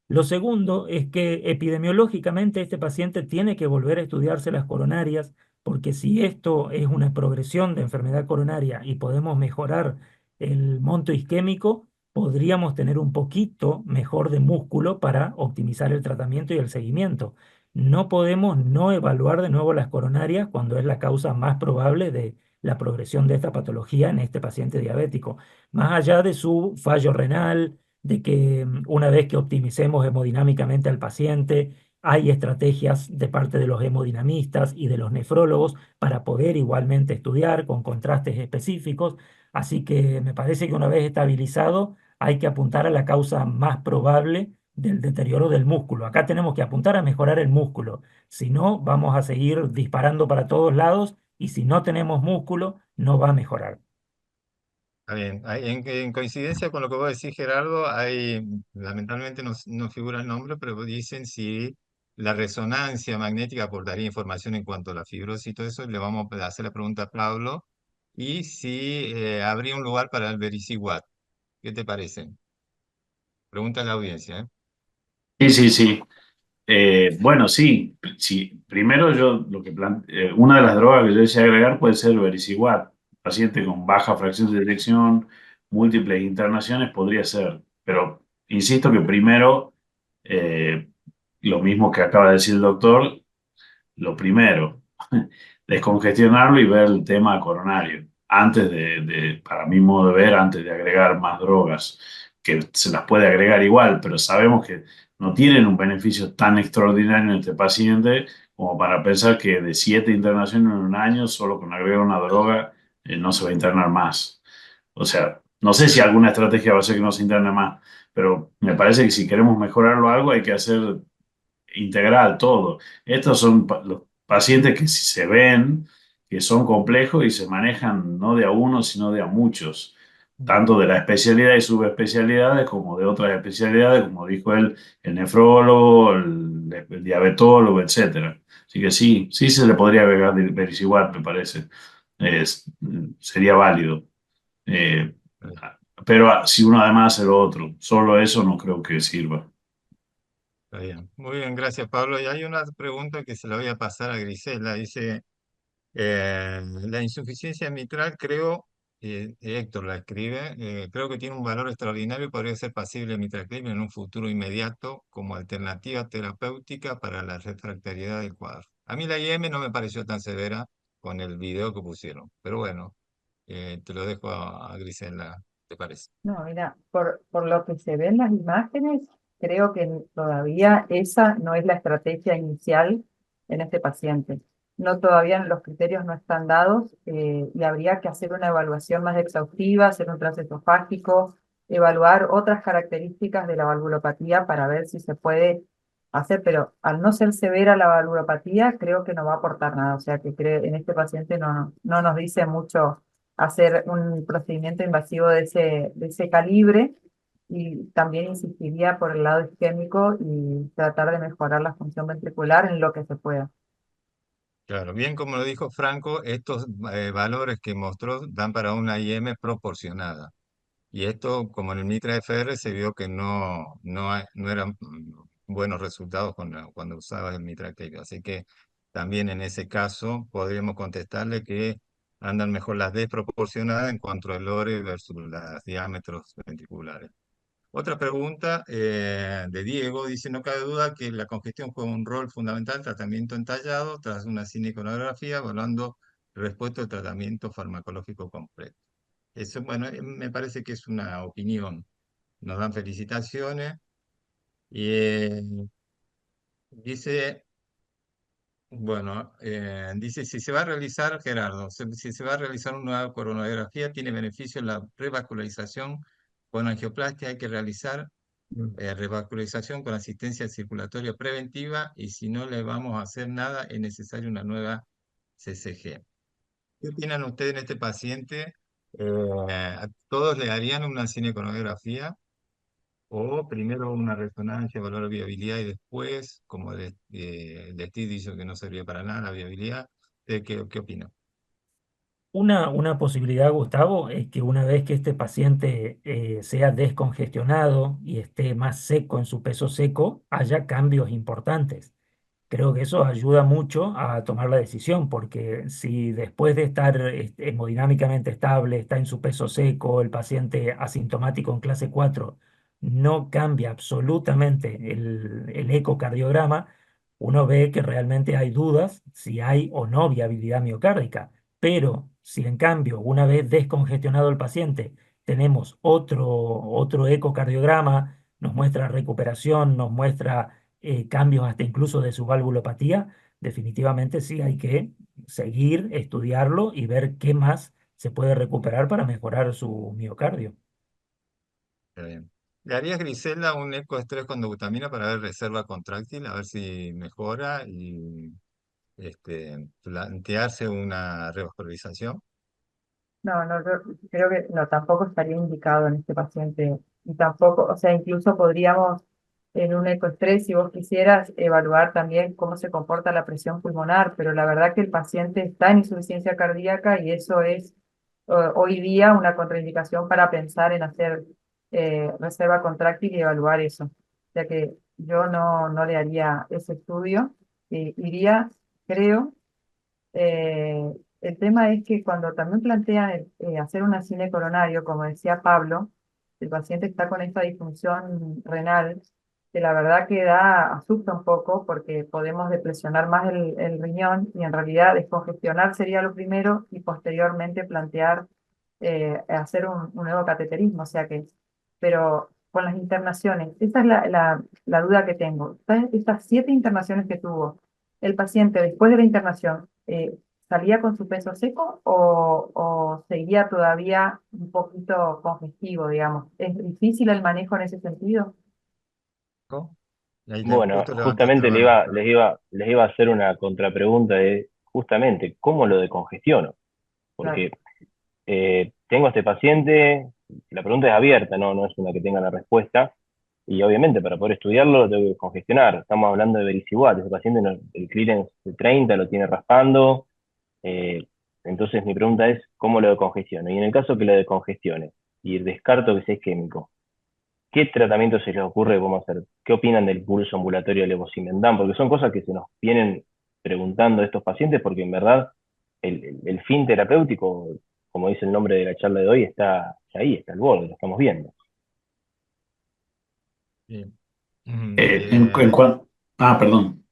S3: Lo segundo es que epidemiológicamente este paciente tiene que volver a estudiarse las coronarias, porque si esto es una progresión de enfermedad coronaria y podemos mejorar el monto isquémico, podríamos tener un poquito mejor de músculo para optimizar el tratamiento y el seguimiento. No podemos no evaluar de nuevo las coronarias cuando es la causa más probable de la progresión de esta patología en este paciente diabético. Más allá de su fallo renal, de que una vez que optimicemos hemodinámicamente al paciente, hay estrategias de parte de los hemodinamistas y de los nefrólogos para poder igualmente estudiar con contrastes específicos. Así que me parece que una vez estabilizado hay que apuntar a la causa más probable del deterioro del músculo. Acá tenemos que apuntar a mejorar el músculo. Si no, vamos a seguir disparando para todos lados y si no tenemos músculo, no va a mejorar.
S1: Está bien. En coincidencia con lo que vos decís, Gerardo, lamentablemente no figura el nombre, pero dicen si la resonancia magnética aportaría información en cuanto a la fibrosis y todo eso. Le vamos a hacer la pregunta a Pablo. Y si habría un lugar para el Vericiguat. ¿Qué te parece? Pregunta a la audiencia, ¿eh?
S4: Sí, sí, sí. Bueno, sí, sí. Primero yo lo que una de las drogas que yo deseo agregar puede ser el Vericiguat. Paciente con baja fracción de eyección, múltiples internaciones podría ser. Pero insisto que primero, eh, lo mismo que acaba de decir el doctor, lo primero, descongestionarlo y ver el tema coronario, antes para mi modo de ver, antes de agregar más drogas, que se las puede agregar igual, pero sabemos que no tienen un beneficio tan extraordinario en este paciente como para pensar que de 7 internaciones en un año, solo con agregar una droga, no se va a internar más. O sea, no sé si alguna estrategia va a ser que no se interne más, pero me parece que si queremos mejorarlo algo hay que hacer integral, todo. Estos son los pacientes que si se ven, que son complejos y se manejan no de a uno, sino de a muchos, tanto de la especialidad y subespecialidades como de otras especialidades, como dijo él, el nefrólogo, el diabetólogo, etcétera. Así que sí, sí se le podría agregar Vericiguat, me parece. Sería válido. Eh, pero si uno además hace lo otro, solo eso no creo que sirva.
S1: Está bien. Muy bien, gracias, Pablo. Y hay una pregunta que se la voy a pasar a Grisela. Dice, la insuficiencia mitral, creo, Héctor la escribe, creo que tiene un valor extraordinario y podría ser pasible de mitraclemia en un futuro inmediato como alternativa terapéutica para la refractariedad del cuadro. A mí la IM no me pareció tan severa con el video que pusieron, pero bueno, te lo dejo a Grisela, ¿te parece?
S5: No, mira, por lo que se ve en las imágenes, creo que todavía esa no es la estrategia inicial en este paciente. No, todavía los criterios no están dados y habría que hacer una evaluación más exhaustiva, hacer un transesofágico, evaluar otras características de la valvulopatía para ver si se puede hacer, pero al no ser severa la valvulopatía, creo que no va a aportar nada. O sea que en este paciente no nos dice mucho hacer un procedimiento invasivo de ese calibre y también insistiría por el lado isquémico y tratar de mejorar la función ventricular en lo que se pueda.
S1: Claro, bien como lo dijo Franco, estos valores que mostró dan para una IM proporcionada. Y esto, como en el Mitra FR, se vio que no eran buenos resultados cuando usabas el Mitra Click. Así que también en ese caso podríamos contestarle que andan mejor las desproporcionadas en cuanto al lore versus los diámetros ventriculares. Otra pregunta de Diego dice, no cabe duda que la congestión juega un rol fundamental en el tratamiento entallado tras una cineconografía, evaluando el respuesta al tratamiento farmacológico completo. Eso, bueno, me parece que es una opinión. Nos dan felicitaciones y dice Bueno, dice, si se va a realizar, Gerardo, si se va a realizar una nueva coronografía, tiene beneficio la revascularización con angioplastia, hay que realizar revascularización con asistencia circulatoria preventiva y si no le vamos a hacer nada, es necesaria una nueva CCG. ¿Qué opinan ustedes en este paciente? ¿A todos le harían una cineconografía o primero una resonancia, evaluar viabilidad y después, como el Steve dijo que no servía para nada la viabilidad? ¿Qué opinan?
S3: Una posibilidad, Gustavo, es que una vez que este paciente sea descongestionado y esté más seco en su peso seco, haya cambios importantes. Creo que eso ayuda mucho a tomar la decisión, porque si después de estar hemodinámicamente estable, está en su peso seco, el paciente asintomático en clase 4 no cambia absolutamente el ecocardiograma, uno ve que realmente hay dudas si hay o no viabilidad miocárdica. Pero si en cambio, una vez descongestionado el paciente, tenemos otro ecocardiograma, nos muestra recuperación, nos muestra cambios hasta incluso de su valvulopatía, definitivamente sí hay que seguir, estudiarlo y ver qué más se puede recuperar para mejorar su miocardio.
S1: Está bien. ¿Le harías, Griselda, un ecoestrés con dobutamina para ver reserva contráctil, a ver si mejora y plantearse una revascularización?
S5: No, no, yo creo que no, tampoco estaría indicado en este paciente. Y tampoco, o sea, incluso podríamos en un ecoestrés, si vos quisieras, evaluar también cómo se comporta la presión pulmonar, pero la verdad que el paciente está en insuficiencia cardíaca y eso es hoy día una contraindicación para pensar en hacer reserva contráctil y evaluar eso. O sea que yo no le haría ese estudio, iría, creo. El tema es que cuando también plantean hacer una cine coronario, como decía Pablo, el paciente está con esta disfunción renal, que la verdad que asusta un poco porque podemos depresionar más el riñón y en realidad descongestionar sería lo primero y posteriormente plantear hacer un nuevo cateterismo, o sea que, pero con las internaciones, esa es la duda que tengo. Estas 7 internaciones que tuvo el paciente después de la internación, ¿salía con su peso seco o seguía todavía un poquito congestivo, digamos? ¿Es difícil el manejo en ese sentido?
S1: ¿No? Y ahí
S2: Bueno,
S1: justo levantaste la
S2: justamente
S1: mano, Gustavo.
S2: les iba a hacer una contrapregunta de justamente cómo lo decongestiono,
S5: Claro,
S2: porque tengo a este paciente, la pregunta es abierta, no es una que tenga la respuesta, y obviamente para poder estudiarlo lo tengo que congestionar. Estamos hablando de Vericiguat, ese paciente el clearance de 30 lo tiene raspando, eh, entonces mi pregunta es cómo lo decongestiono. Y en el caso que lo decongestione y descarto que sea isquémico, ¿qué tratamiento se les ocurre cómo hacer? ¿Qué opinan del pulso ambulatorio de levosimendan? Porque son cosas que se nos vienen preguntando estos pacientes, porque en verdad el fin terapéutico, como dice el nombre de la charla de hoy, está ahí, está al borde, lo estamos viendo.
S1: Bien.
S4: Perdón.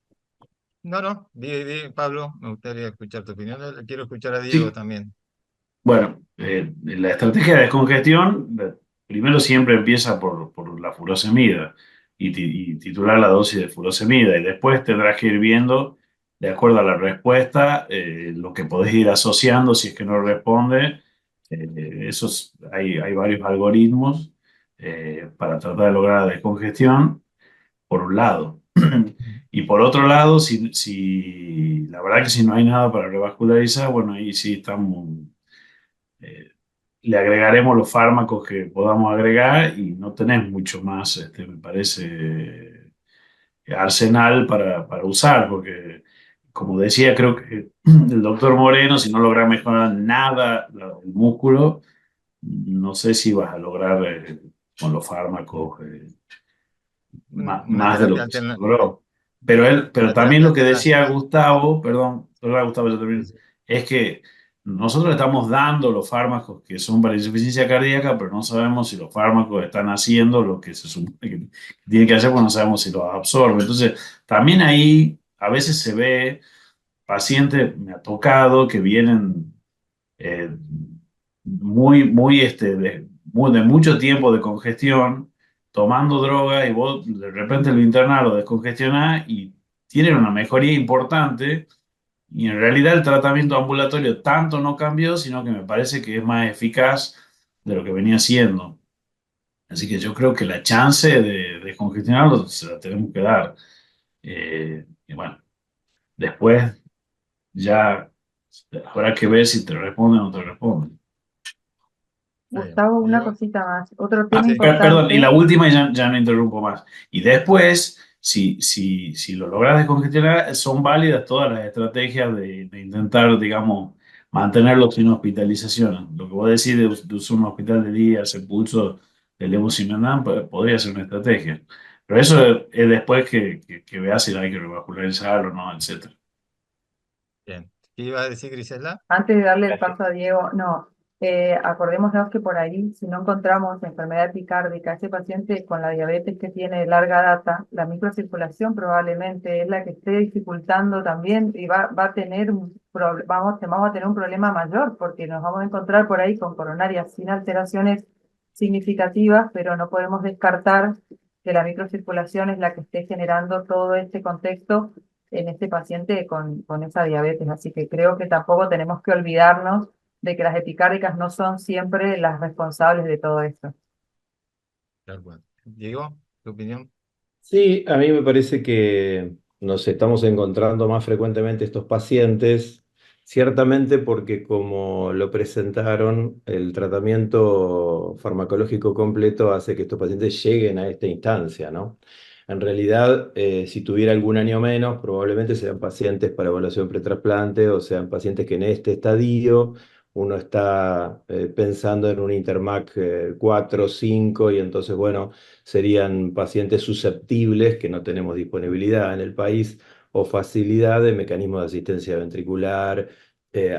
S1: No, no, Pablo, me gustaría escuchar tu opinión. Quiero escuchar a Diego
S4: Sí,
S1: también.
S4: bueno, la estrategia de descongestión, primero siempre empieza por la furosemida y titular la dosis de furosemida y después tendrás que ir viendo, de acuerdo a la respuesta, lo que podés ir asociando si es que no responde. Hay varios algoritmos para tratar de lograr la descongestión, por un lado. Y por otro lado, la verdad que si no hay nada para revascularizar, bueno, ahí sí estamos eh, le agregaremos los fármacos que podamos agregar y no tenés mucho más, me parece, arsenal para usar, porque como decía, creo que el doctor Moreno, si no logra mejorar nada el músculo, no sé si vas a lograr con los fármacos
S1: Una
S4: más de
S1: terapia
S4: lo que se logró. Pero
S1: la
S4: también
S1: terapia
S4: lo que decía
S1: alternativa.
S4: Gustavo, perdón, Gustavo, yo
S1: Sí,
S4: termino,
S1: sí.
S4: es que nosotros le estamos dando los fármacos que son para insuficiencia cardíaca, pero no sabemos si los fármacos están haciendo lo que se supone que tienen que hacer, porque no sabemos si los absorben. Entonces, también ahí a veces se ve pacientes, me ha tocado, que vienen eh, de mucho tiempo de congestión, tomando droga y vos de repente lo internás, lo descongestionás y tienen una mejoría importante y en realidad el tratamiento ambulatorio tanto no cambió, sino que me parece que es más eficaz de lo que venía siendo. Así que yo creo que la chance de descongestionarlo se la tenemos que dar. Y bueno, después ya habrá que ver si te responden o no te responden.
S1: Está bien.
S5: Gustavo, una
S1: Diego.
S5: cosita más. Otro
S1: Ah,
S5: tema
S1: sí.
S4: Perdón, y la
S5: importante.
S4: última, y ya no interrumpo más. Y después, si lo logras descongestionar, son válidas todas las estrategias de intentar, digamos, mantenerlo sin hospitalización. Lo que vos decís de usar un hospital de día, hacer pulso de levosimendan, podría ser una estrategia. Pero eso es después que veas si hay que revascularizar o no, etcétera.
S1: Bien. ¿Qué iba a decir Grisela?
S5: Antes de darle el
S2: Gracias.
S5: paso a Diego, no, acordémonos que por ahí, si no encontramos enfermedad epicárdica, ese paciente con la diabetes que tiene de larga data, la microcirculación probablemente es la que esté dificultando también y va a tener vamos a tener un problema mayor porque nos vamos a encontrar por ahí con coronarias sin alteraciones significativas, pero no podemos descartar que la microcirculación es la que esté generando todo este contexto en este paciente con esa diabetes. Así que creo que tampoco tenemos que olvidarnos de que las epicárdicas no son siempre las responsables de todo esto.
S1: Tal cual. Diego, ¿tu opinión?
S7: Sí, a mí me parece que nos estamos encontrando más frecuentemente estos pacientes, ciertamente porque como lo presentaron, el tratamiento farmacológico completo hace que estos pacientes lleguen a esta instancia, ¿no? En realidad, si tuviera algún año menos, probablemente sean pacientes para evaluación pretrasplante o sean pacientes que en este estadio uno está pensando en un Intermac 4 o 5 y entonces, bueno, serían pacientes susceptibles que no tenemos disponibilidad en el país o facilidad de mecanismos de asistencia ventricular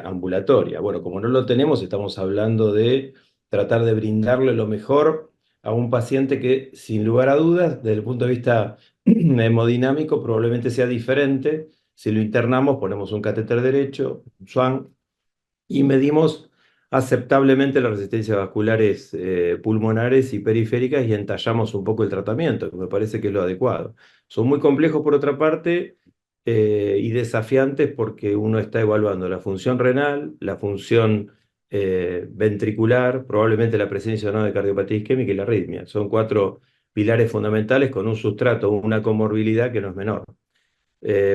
S7: ambulatoria. Bueno, como no lo tenemos, estamos hablando de tratar de brindarle lo mejor a un paciente que, sin lugar a dudas, desde el punto de vista hemodinámico, probablemente sea diferente. Si lo internamos, ponemos un catéter derecho, un SWAN, y medimos aceptablemente las resistencias vasculares pulmonares y periféricas y entallamos un poco el tratamiento, que me parece que es lo adecuado. Son muy complejos por otra parte y desafiantes porque uno está evaluando la función renal, la función ventricular, probablemente la presencia o no de cardiopatía isquémica y la arritmia. Son cuatro pilares fundamentales con un sustrato, una comorbilidad que no es menor.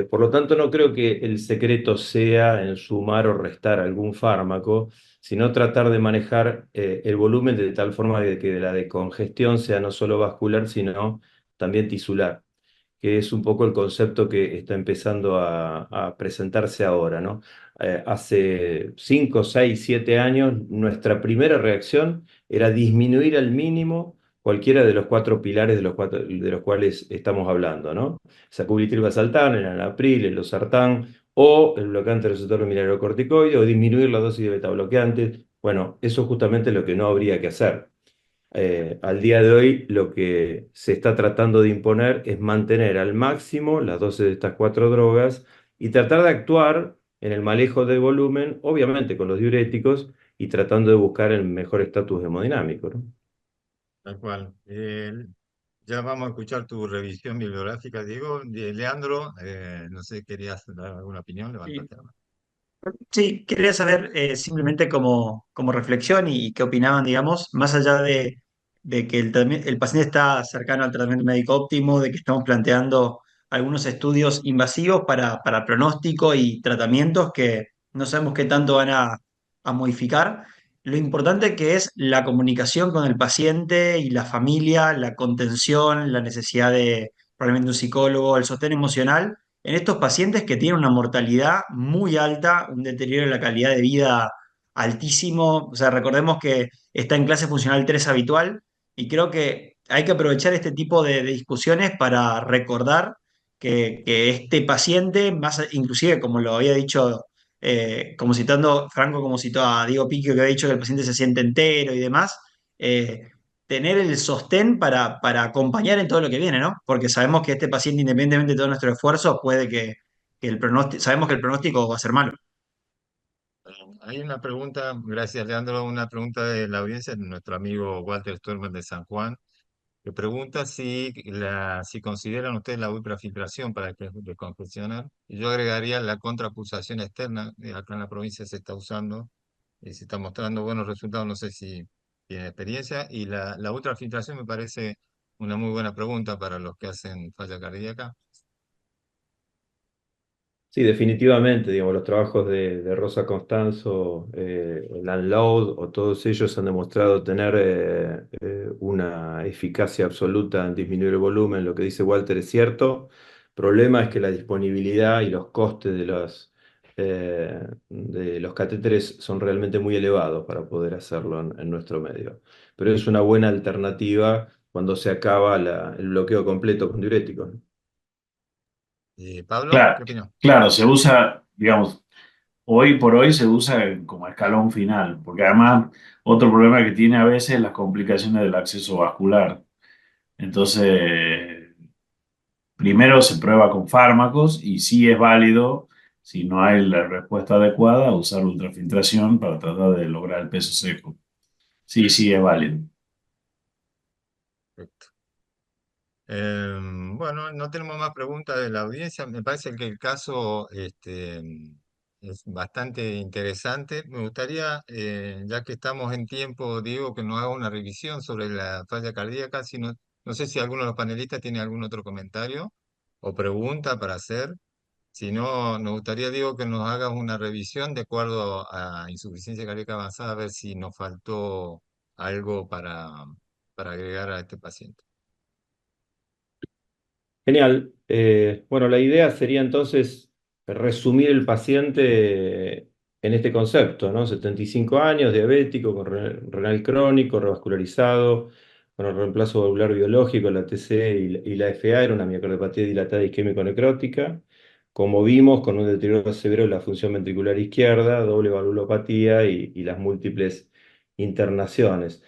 S7: Por lo tanto, no creo que el secreto sea en sumar o restar algún fármaco, sino tratar de manejar el volumen de tal forma de que la decongestión sea no solo vascular, sino también tisular, que es un poco el concepto que está empezando a presentarse ahora, ¿no? Hace 5, 6, 7 años, nuestra primera reacción era disminuir al mínimo cualquiera de los cuatro pilares de los cuales estamos hablando, ¿no? Sacubitril valsartán, el enalapril, el losartán, o el bloqueante receptor mineralocorticoide, o disminuir la dosis de betabloqueantes. Bueno, eso es justamente lo que no habría que hacer. Al día de hoy, lo que se está tratando de imponer es mantener al máximo las dosis de estas cuatro drogas y tratar de actuar en el manejo de volumen, obviamente con los diuréticos, y tratando de buscar el mejor estatus hemodinámico, ¿no?
S1: Tal cual. Ya vamos a escuchar tu revisión bibliográfica, Diego. Leandro, no sé, ¿querías dar alguna opinión?
S6: Sí,
S1: Levantate la mano.
S6: sí, quería saber simplemente como reflexión y qué opinaban, digamos, más allá de que el paciente está cercano al tratamiento médico óptimo, de que estamos planteando algunos estudios invasivos para pronóstico y tratamientos que no sabemos qué tanto van a modificar. Lo importante que es la comunicación con el paciente y la familia, la contención, la necesidad de probablemente un psicólogo, el sostén emocional en estos pacientes que tienen una mortalidad muy alta, un deterioro de la calidad de vida altísimo. O sea, recordemos que está en clase funcional 3 habitual y creo que hay que aprovechar este tipo de discusiones para recordar que este paciente, más inclusive como lo había dicho, como citando Franco, como citó a Diego Piquio, que había dicho que el paciente se siente entero y demás, eh, tener el sostén para acompañar en todo lo que viene, ¿no? Porque sabemos que este paciente, independientemente de todo nuestro esfuerzo, puede que el pronóstico, sabemos que el pronóstico va a ser malo.
S1: Hay una pregunta, gracias Leandro, una pregunta de la audiencia, de nuestro amigo Walter Stormer de San Juan. que pregunta si consideran ustedes la ultrafiltración para que descongestionar. Y yo agregaría la contrapulsación externa, acá en la provincia se está usando y se está mostrando buenos resultados, no sé si tiene experiencia. Y la ultrafiltración me parece una muy buena pregunta para los que hacen falla cardíaca.
S7: Sí, definitivamente, digamos, los trabajos de Rosa Constanzo, Landlord o todos ellos han demostrado tener una eficacia absoluta en disminuir el volumen. Lo que dice Walter es cierto. El problema es que la disponibilidad y los costes de los catéteres son realmente muy elevados para poder hacerlo en nuestro medio. Pero es una buena alternativa cuando se acaba el bloqueo completo con diuréticos.
S1: Pablo,
S4: Claro,
S1: ¿qué opinión?
S4: claro, se usa, digamos, hoy por hoy se usa como escalón final, porque además otro problema que tiene a veces es las complicaciones del acceso vascular. Entonces, primero se prueba con fármacos y sí es válido, si no hay la respuesta adecuada, usar ultrafiltración para tratar de lograr el peso seco. Sí, sí es válido.
S1: Perfecto. Bueno, no tenemos más preguntas de la audiencia. Me parece que el caso es bastante interesante. Me gustaría, ya que estamos en tiempo, Diego, que nos haga una revisión sobre la falla cardíaca. Si no, no sé si alguno de los panelistas tiene algún otro comentario o pregunta para hacer. Si no, nos gustaría, Diego, que nos hagas una revisión de acuerdo a insuficiencia cardíaca avanzada, a ver si nos faltó algo para agregar a este paciente.
S7: Genial. Bueno, la idea sería entonces resumir el paciente en este concepto, ¿no? 75 años, diabético, con renal crónico, revascularizado, con el reemplazo valvular biológico, la TC y la FA, era una miocardiopatía dilatada isquémico-necrótica. Como vimos, con un deterioro severo de la función ventricular izquierda, doble valvulopatía y las múltiples internaciones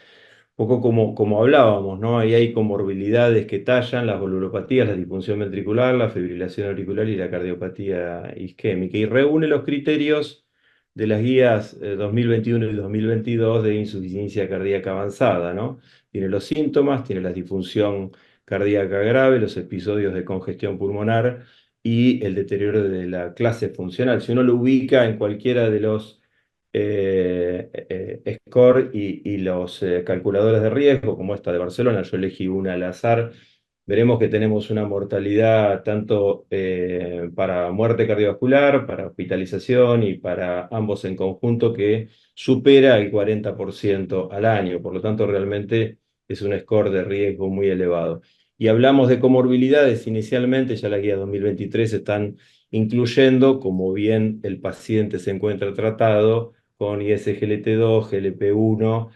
S7: poco como hablábamos, ¿no? Ahí hay comorbilidades que tallan las valvulopatías, la disfunción ventricular, la fibrilación auricular y la cardiopatía isquémica, y reúne los criterios de las guías 2021 y 2022 de insuficiencia cardíaca avanzada, ¿no? Tiene los síntomas, tiene la disfunción cardíaca grave, los episodios de congestión pulmonar y el deterioro de la clase funcional. Si uno lo ubica en cualquiera de los score y los calculadores de riesgo, como esta de Barcelona, yo elegí una al azar, veremos que tenemos una mortalidad tanto para muerte cardiovascular, para hospitalización y para ambos en conjunto que supera el 40% al año, por lo tanto realmente es un score de riesgo muy elevado. Y hablamos de comorbilidades inicialmente, ya la guía 2023 están incluyendo, como bien el paciente se encuentra tratado, con ISGLT2, GLP-1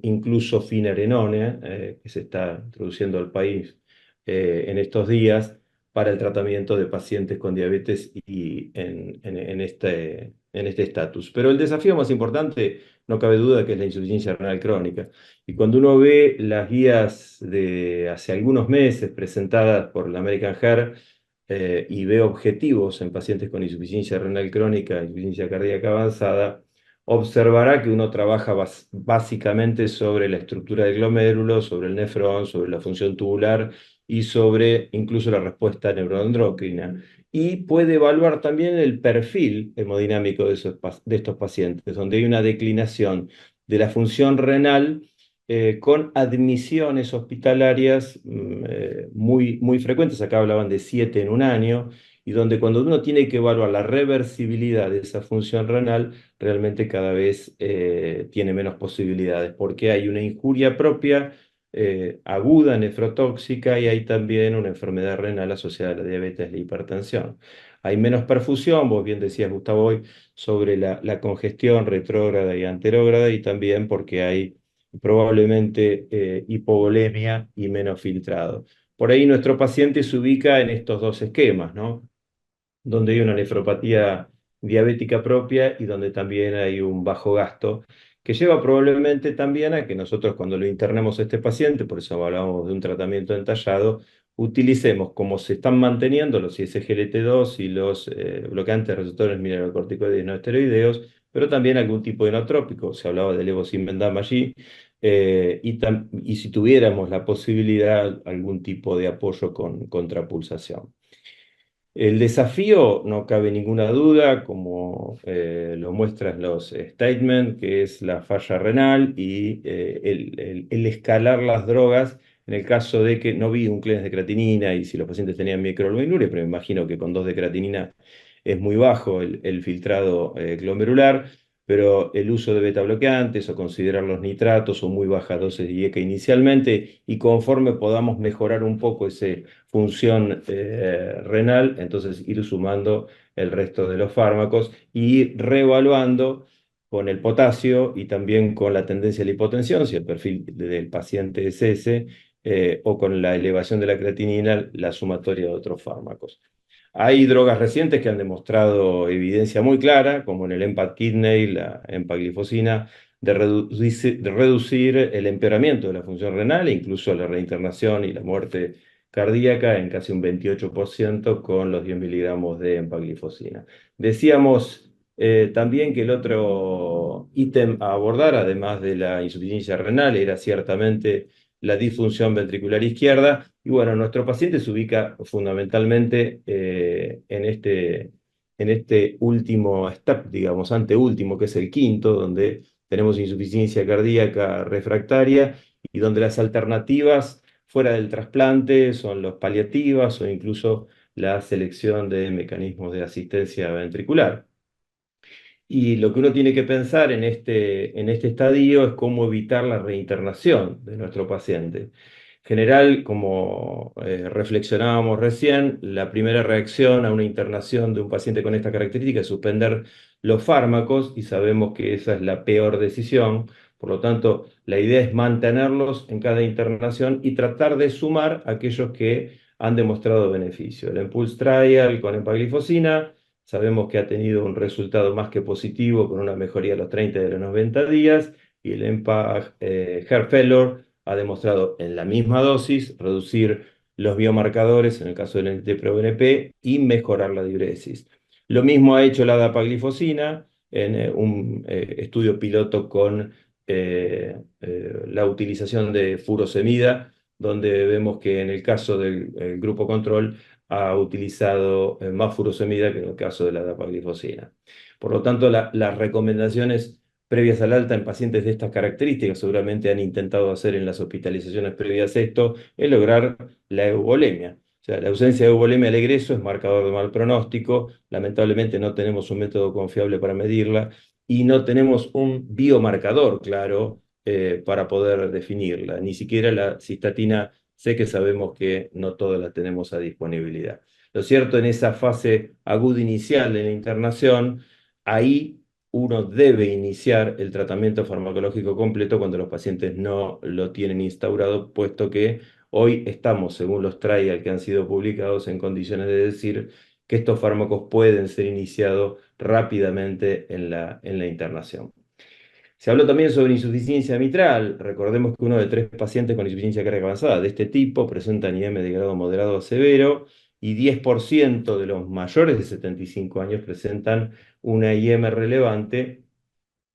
S7: incluso finerenone, que se está introduciendo al país en estos días para el tratamiento de pacientes con diabetes y en este estatus. Pero el desafío más importante, no cabe duda, que es la insuficiencia renal crónica. Y cuando uno ve las guías de hace algunos meses presentadas por la American Heart, y ve objetivos en pacientes con insuficiencia renal crónica, insuficiencia cardíaca avanzada, observará que uno trabaja básicamente sobre la estructura del glomérulo, sobre el nefrón, sobre la función tubular y sobre incluso la respuesta neuroendocrina. Y puede evaluar también el perfil hemodinámico de estos pacientes, donde hay una declinación de la función renal con admisiones hospitalarias muy frecuentes, acá hablaban de 7 en un año, y donde cuando uno tiene que evaluar la reversibilidad de esa función renal, realmente cada vez tiene menos posibilidades, porque hay una injuria propia aguda, nefrotóxica, y hay también una enfermedad renal asociada a la diabetes y la hipertensión. Hay menos perfusión, vos bien decías, Gustavo, hoy, sobre la congestión retrógrada y anterógrada, y también porque hay probablemente hipovolemia y menos filtrado. Por ahí nuestro paciente se ubica en estos dos esquemas, ¿no? Donde hay una nefropatía diabética propia y donde también hay un bajo gasto, que lleva probablemente también a que nosotros cuando lo internemos a este paciente, por eso hablamos de un tratamiento entallado, utilicemos como se están manteniendo los ISGLT2 y los bloqueantes receptores mineralocorticoides no esteroideos, pero también algún tipo de inotrópico. Se hablaba del levosimendan allí, y si tuviéramos la posibilidad, algún tipo de apoyo con contrapulsación. El desafío, no cabe ninguna duda, como lo muestran los statements, que es la falla renal y el escalar las drogas en el caso de que no vi un clearance de creatinina y si los pacientes tenían microalbuminuria, pero me imagino que con 2 de creatinina es muy bajo el filtrado glomerular, pero el uso de beta bloqueantes o considerar los nitratos o muy bajas dosis de IECA inicialmente, y conforme podamos mejorar un poco esa función renal, entonces ir sumando el resto de los fármacos y reevaluando con el potasio y también con la tendencia a la hipotensión, si el perfil del paciente es ese, o con la elevación de la creatinina, la sumatoria de otros fármacos. Hay drogas recientes que han demostrado evidencia muy clara, como en el EMPA-Kidney, la empaglifosina, de reducir el empeoramiento de la función renal e incluso la reinternación y la muerte cardíaca en casi un 28% con los 10 miligramos de empaglifosina. Decíamos también que el otro ítem a abordar, además de la insuficiencia renal, era ciertamente la disfunción ventricular izquierda. Y bueno, nuestro paciente se ubica fundamentalmente en este último step, digamos, anteúltimo, que es el quinto, donde tenemos insuficiencia cardíaca refractaria y donde las alternativas fuera del trasplante son los paliativas o incluso la selección de mecanismos de asistencia ventricular. Y lo que uno tiene que pensar en este estadio es cómo evitar la reinternación de nuestro paciente. En general, como reflexionábamos recién, la primera reacción a una internación de un paciente con esta característica es suspender los fármacos y sabemos que esa es la peor decisión. Por lo tanto, la idea es mantenerlos en cada internación y tratar de sumar aquellos que han demostrado beneficio. El Impulse Trial con empaglifosina sabemos que ha tenido un resultado más que positivo con una mejoría a los 30 de los 90 días, y el Heart Failure ha demostrado en la misma dosis reducir los biomarcadores, en el caso del NT-proBNP, y mejorar la diuresis. Lo mismo ha hecho la dapaglifosina en un estudio piloto con la utilización de furosemida, donde vemos que en el caso del grupo control ha utilizado más furosemida que en el caso de la dapaglifosina. Por lo tanto, las recomendaciones previas al alta en pacientes de estas características, seguramente han intentado hacer en las hospitalizaciones previas a esto, es lograr la euvolemia. O sea, la ausencia de euvolemia al egreso es marcador de mal pronóstico. Lamentablemente no tenemos un método confiable para medirla y no tenemos un biomarcador claro para poder definirla. Ni siquiera la cistatina, sé que sabemos que no todas las tenemos a disponibilidad. Lo cierto, en esa fase aguda inicial de la internación, ahí uno debe iniciar el tratamiento farmacológico completo cuando los pacientes no lo tienen instaurado, puesto que hoy estamos, según los trials que han sido publicados, en condiciones de decir que estos fármacos pueden ser iniciados rápidamente en la internación. Se habló también sobre insuficiencia mitral. Recordemos que 1 de 3 pacientes con insuficiencia cardíaca avanzada de este tipo presentan IM de grado moderado a severo, y 10% de los mayores de 75 años presentan una IM relevante,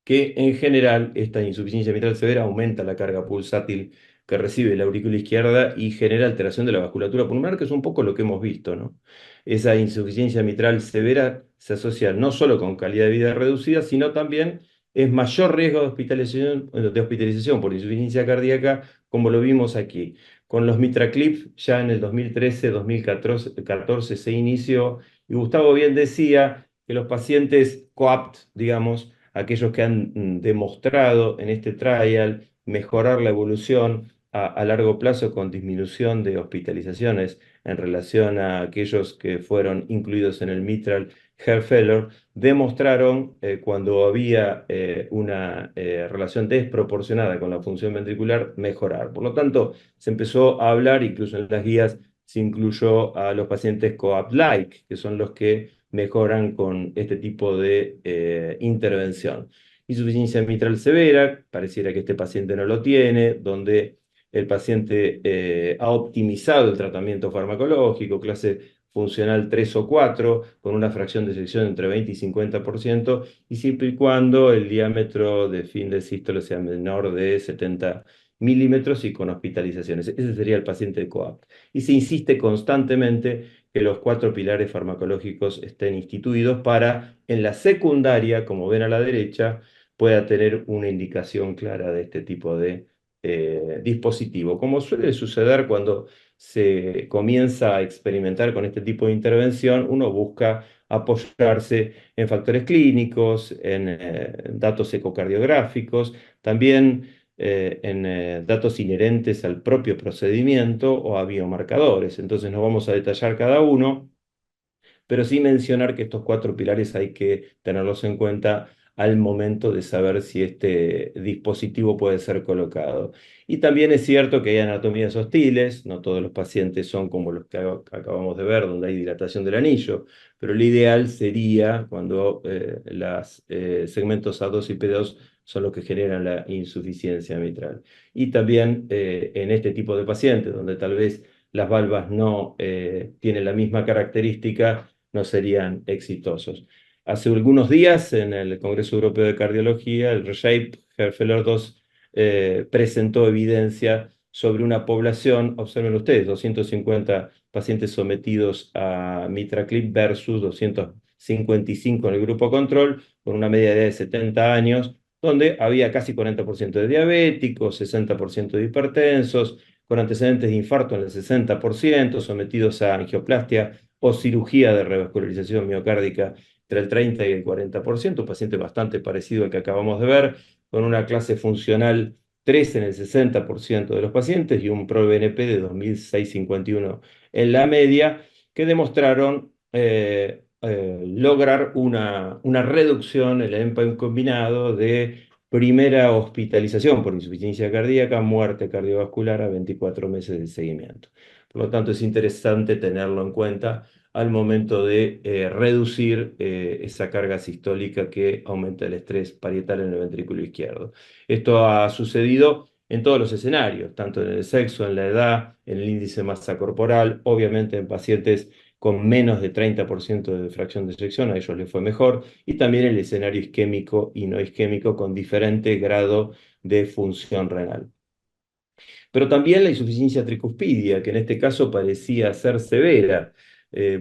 S7: que en general esta insuficiencia mitral severa aumenta la carga pulsátil que recibe la aurícula izquierda y genera alteración de la vasculatura pulmonar, que es un poco lo que hemos visto, ¿no? Esa insuficiencia mitral severa se asocia no solo con calidad de vida reducida, sino también es mayor riesgo de hospitalización por insuficiencia cardíaca, como lo vimos aquí. Con los MitraClip ya en el 2013-2014 se inició, y Gustavo bien decía que los pacientes COAPT, digamos, aquellos que han demostrado en este trial mejorar la evolución a largo plazo con disminución de hospitalizaciones en relación a aquellos que fueron incluidos en el Mitral Heart Failure, demostraron cuando había una relación desproporcionada con la función ventricular mejorar. Por lo tanto, se empezó a hablar, incluso en las guías se incluyó a los pacientes COAPT-like, que son los que mejoran con este tipo de intervención. Insuficiencia mitral severa, pareciera que este paciente no lo tiene, donde el paciente ha optimizado el tratamiento farmacológico, clase funcional 3 o 4, con una fracción de sección entre 20 y 50%, y siempre y cuando el diámetro de fin del sístole sea menor de 70 milímetros y con hospitalizaciones. Ese sería el paciente de COAPT. Y se insiste constantemente que los 4 pilares farmacológicos estén instituidos para, en la secundaria, como ven a la derecha, pueda tener una indicación clara de este tipo de dispositivo. Como suele suceder cuando se comienza a experimentar con este tipo de intervención, uno busca apoyarse en factores clínicos, en datos ecocardiográficos, también en datos inherentes al propio procedimiento o a biomarcadores. Entonces no vamos a detallar cada uno, pero sí mencionar que estos 4 pilares hay que tenerlos en cuenta al momento de saber si este dispositivo puede ser colocado. Y también es cierto que hay anatomías hostiles, no todos los pacientes son como los que acabamos de ver, donde hay dilatación del anillo, pero lo ideal sería cuando los segmentos A2 y P2 son los que generan la insuficiencia mitral. Y también en este tipo de pacientes, donde tal vez las valvas no tienen la misma característica, no serían exitosos. Hace algunos días, en el Congreso Europeo de Cardiología, el ReShape Herfeller 2 presentó evidencia sobre una población, observen ustedes, 250 pacientes sometidos a MitraClip versus 255 en el grupo control, con una media de edad de 70 años, donde había casi 40% de diabéticos, 60% de hipertensos, con antecedentes de infarto en el 60%, sometidos a angioplastia o cirugía de revascularización miocárdica entre el 30 y el 40%, un paciente bastante parecido al que acabamos de ver, con una clase funcional 3 en el 60% de los pacientes y un PRO-BNP de 2.651 en la media, que demostraron lograr una reducción en el EMPA combinado de primera hospitalización por insuficiencia cardíaca, muerte cardiovascular a 24 meses de seguimiento. Por lo tanto, es interesante tenerlo en cuenta al momento de reducir esa carga sistólica que aumenta el estrés parietal en el ventrículo izquierdo. Esto ha sucedido en todos los escenarios, tanto en el sexo, en la edad, en el índice de masa corporal, obviamente en pacientes con menos de 30% de fracción de eyección, a ellos les fue mejor, y también el escenario isquémico y no isquémico con diferente grado de función renal. Pero también la insuficiencia tricuspidia, que en este caso parecía ser severa.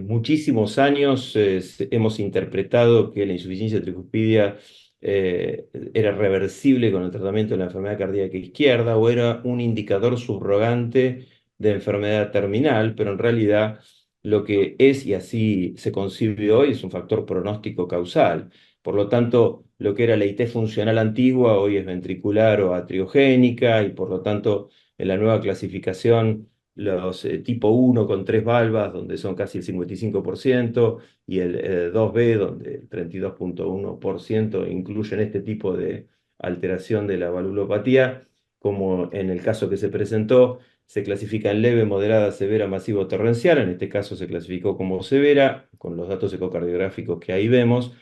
S7: Muchísimos años hemos interpretado que la insuficiencia tricuspidia era reversible con el tratamiento de la enfermedad cardíaca izquierda o era un indicador subrogante de enfermedad terminal, pero en realidad lo que es, y así se concibe hoy, es un factor pronóstico causal. Por lo tanto, lo que era la IT funcional antigua hoy es ventricular o atriogénica y por lo tanto en la nueva clasificación los tipo 1 con 3 valvas, donde son casi el 55%, y el 2B, donde el 32.1% incluyen este tipo de alteración de la valvulopatía, como en el caso que se presentó, se clasifica en leve, moderada, severa, masivo, torrencial. En este caso se clasificó como severa, con los datos ecocardiográficos que ahí vemos.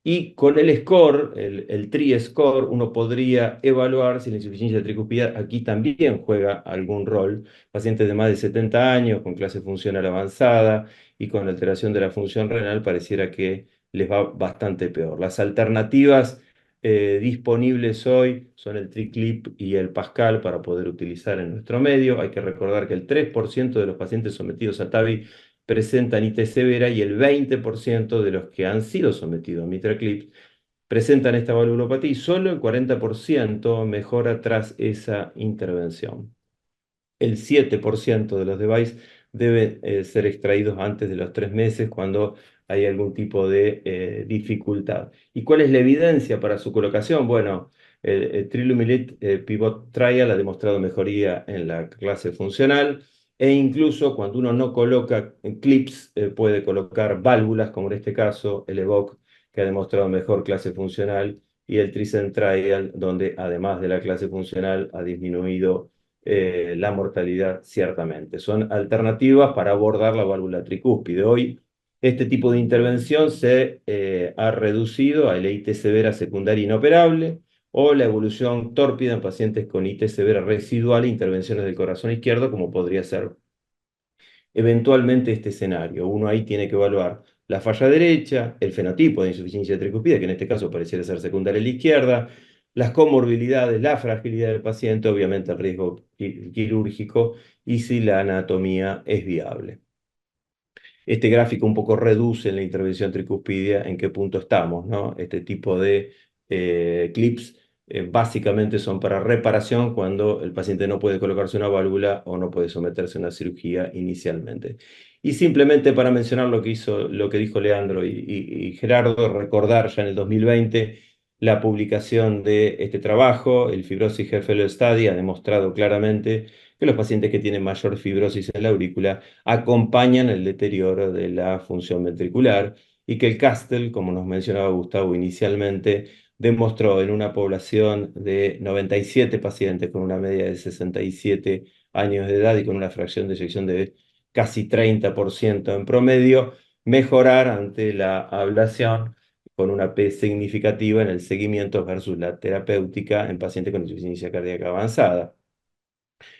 S7: Y con el score, el TRI-score, uno podría evaluar si la insuficiencia tricuspidal aquí también juega algún rol. Pacientes de más de 70 años, con clase funcional avanzada y con alteración de la función renal, pareciera que les va bastante peor. Las alternativas disponibles hoy son el TriClip y el Pascal para poder utilizar en nuestro medio. Hay que recordar que el 3% de los pacientes sometidos a TAVI presentan IT severa y el 20% de los que han sido sometidos a MitraClip presentan esta valvulopatía y solo el 40% mejora tras esa intervención. El 7% de los devices deben ser extraídos antes de los 3 meses cuando hay algún tipo de dificultad. ¿Y cuál es la evidencia para su colocación? Bueno, el Trilumilit Pivot Trial ha demostrado mejoría en la clase funcional e incluso cuando uno no coloca clips puede colocar válvulas, como en este caso el EVOC, que ha demostrado mejor clase funcional, y el Tricent Trial, donde además de la clase funcional ha disminuido la mortalidad ciertamente. Son alternativas para abordar la válvula tricúspide. Hoy este tipo de intervención se ha reducido a la IT severa secundaria inoperable o la evolución tórpida en pacientes con IT severa residual e intervenciones del corazón izquierdo, como podría ser eventualmente este escenario. Uno ahí tiene que evaluar la falla derecha, el fenotipo de insuficiencia tricuspide, que en este caso pareciera ser secundaria a la izquierda, las comorbilidades, la fragilidad del paciente, obviamente el riesgo quirúrgico y si la anatomía es viable. Este gráfico un poco reduce en la intervención tricuspidia en qué punto estamos, ¿no? Este tipo de clips básicamente son para reparación cuando el paciente no puede colocarse una válvula o no puede someterse a una cirugía inicialmente. Y simplemente para mencionar lo que dijo Leandro y Gerardo, recordar ya en el 2020 la publicación de este trabajo, el Fibrosis Heart Failure Study, ha demostrado claramente que los pacientes que tienen mayor fibrosis en la aurícula acompañan el deterioro de la función ventricular y que el CASTEL, como nos mencionaba Gustavo inicialmente, demostró en una población de 97 pacientes con una media de 67 años de edad y con una fracción de eyección de casi 30% en promedio, mejorar ante la ablación con una P significativa en el seguimiento versus la terapéutica en pacientes con insuficiencia cardíaca avanzada.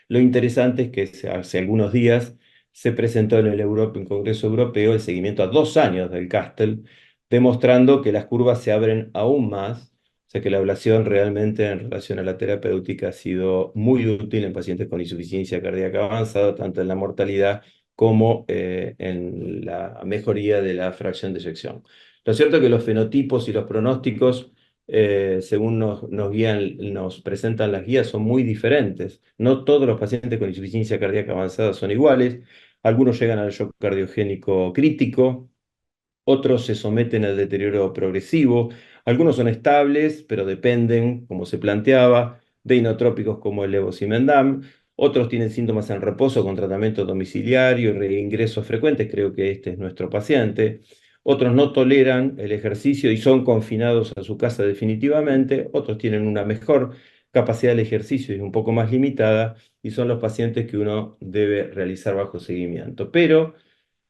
S7: Lo interesante es que hace algunos días se presentó en el Congreso Europeo el seguimiento a 2 años del CASTEL, demostrando que las curvas se abren aún más, o sea que la ablación realmente en relación a la terapéutica ha sido muy útil en pacientes con insuficiencia cardíaca avanzada, tanto en la mortalidad como en la mejoría de la fracción de eyección. Lo cierto es que los fenotipos y los pronósticos según nos presentan las guías, son muy diferentes. No todos los pacientes con insuficiencia cardíaca avanzada son iguales. Algunos llegan al shock cardiogénico crítico, otros se someten al deterioro progresivo, algunos son estables, pero dependen, como se planteaba, de inotrópicos como el levosimendan, otros tienen síntomas en reposo con tratamiento domiciliario y reingresos frecuentes, creo que este es nuestro paciente. Otros no toleran el ejercicio y son confinados a su casa definitivamente, otros tienen una mejor capacidad del ejercicio y un poco más limitada, y son los pacientes que uno debe realizar bajo seguimiento. Pero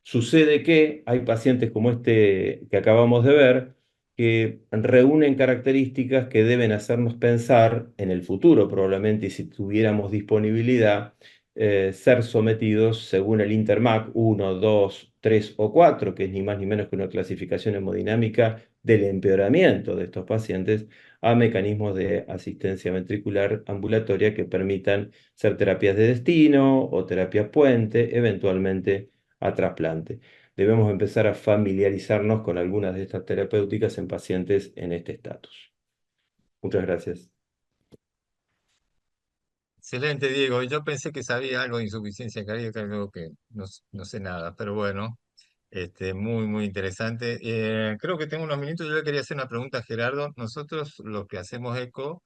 S7: sucede que hay pacientes como este que acabamos de ver que reúnen características que deben hacernos pensar en el futuro, probablemente, y si tuviéramos disponibilidad, ser sometidos según el Intermac 1, 2, 3 o 4, que es ni más ni menos que una clasificación hemodinámica del empeoramiento de estos pacientes, a mecanismos de asistencia ventricular ambulatoria que permitan ser terapias de destino o terapias puente, eventualmente a trasplante. Debemos empezar a familiarizarnos con algunas de estas terapéuticas en pacientes en este estatus. Muchas gracias.
S1: Excelente, Diego. Yo pensé que sabía algo de insuficiencia cardíaca, creo que no sé nada, pero bueno, muy, muy interesante. Creo que tengo unos minutos. Yo le quería hacer una pregunta a Gerardo. Nosotros, los que hacemos eco,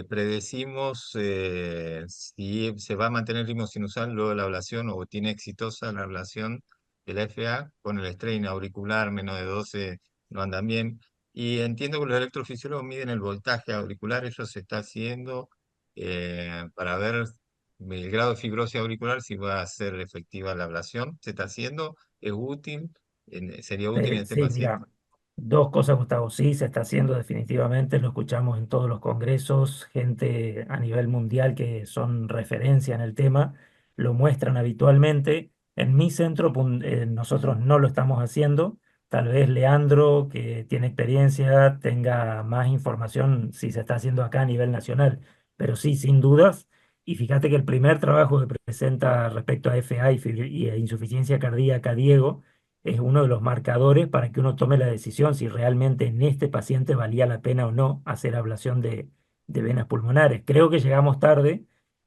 S1: predecimos si se va a mantener el ritmo sinusal luego de la ablación o tiene exitosa la ablación de la FA con el strain auricular menos de 12 no andan bien. Y entiendo que los electrofisiólogos miden el voltaje auricular, eso se está haciendo para ver el grado de fibrosis auricular, si va a ser efectiva la ablación. ¿Se está haciendo? ¿Es útil? ¿Sería útil en este
S3: Sí, mira,
S1: paciente?
S3: dos cosas, Gustavo. Sí, se está haciendo definitivamente, lo escuchamos en todos los congresos, gente a nivel mundial que son referencia en el tema, lo muestran habitualmente. En mi centro nosotros no lo estamos haciendo. Tal vez Leandro, que tiene experiencia, tenga más información si se está haciendo acá a nivel nacional, pero sí, sin dudas. Y fíjate que el primer trabajo que presenta respecto a FA y a insuficiencia cardíaca, Diego, es uno de los marcadores para que uno tome la decisión si realmente en este paciente valía la pena o no hacer ablación de venas pulmonares. Creo que llegamos tarde,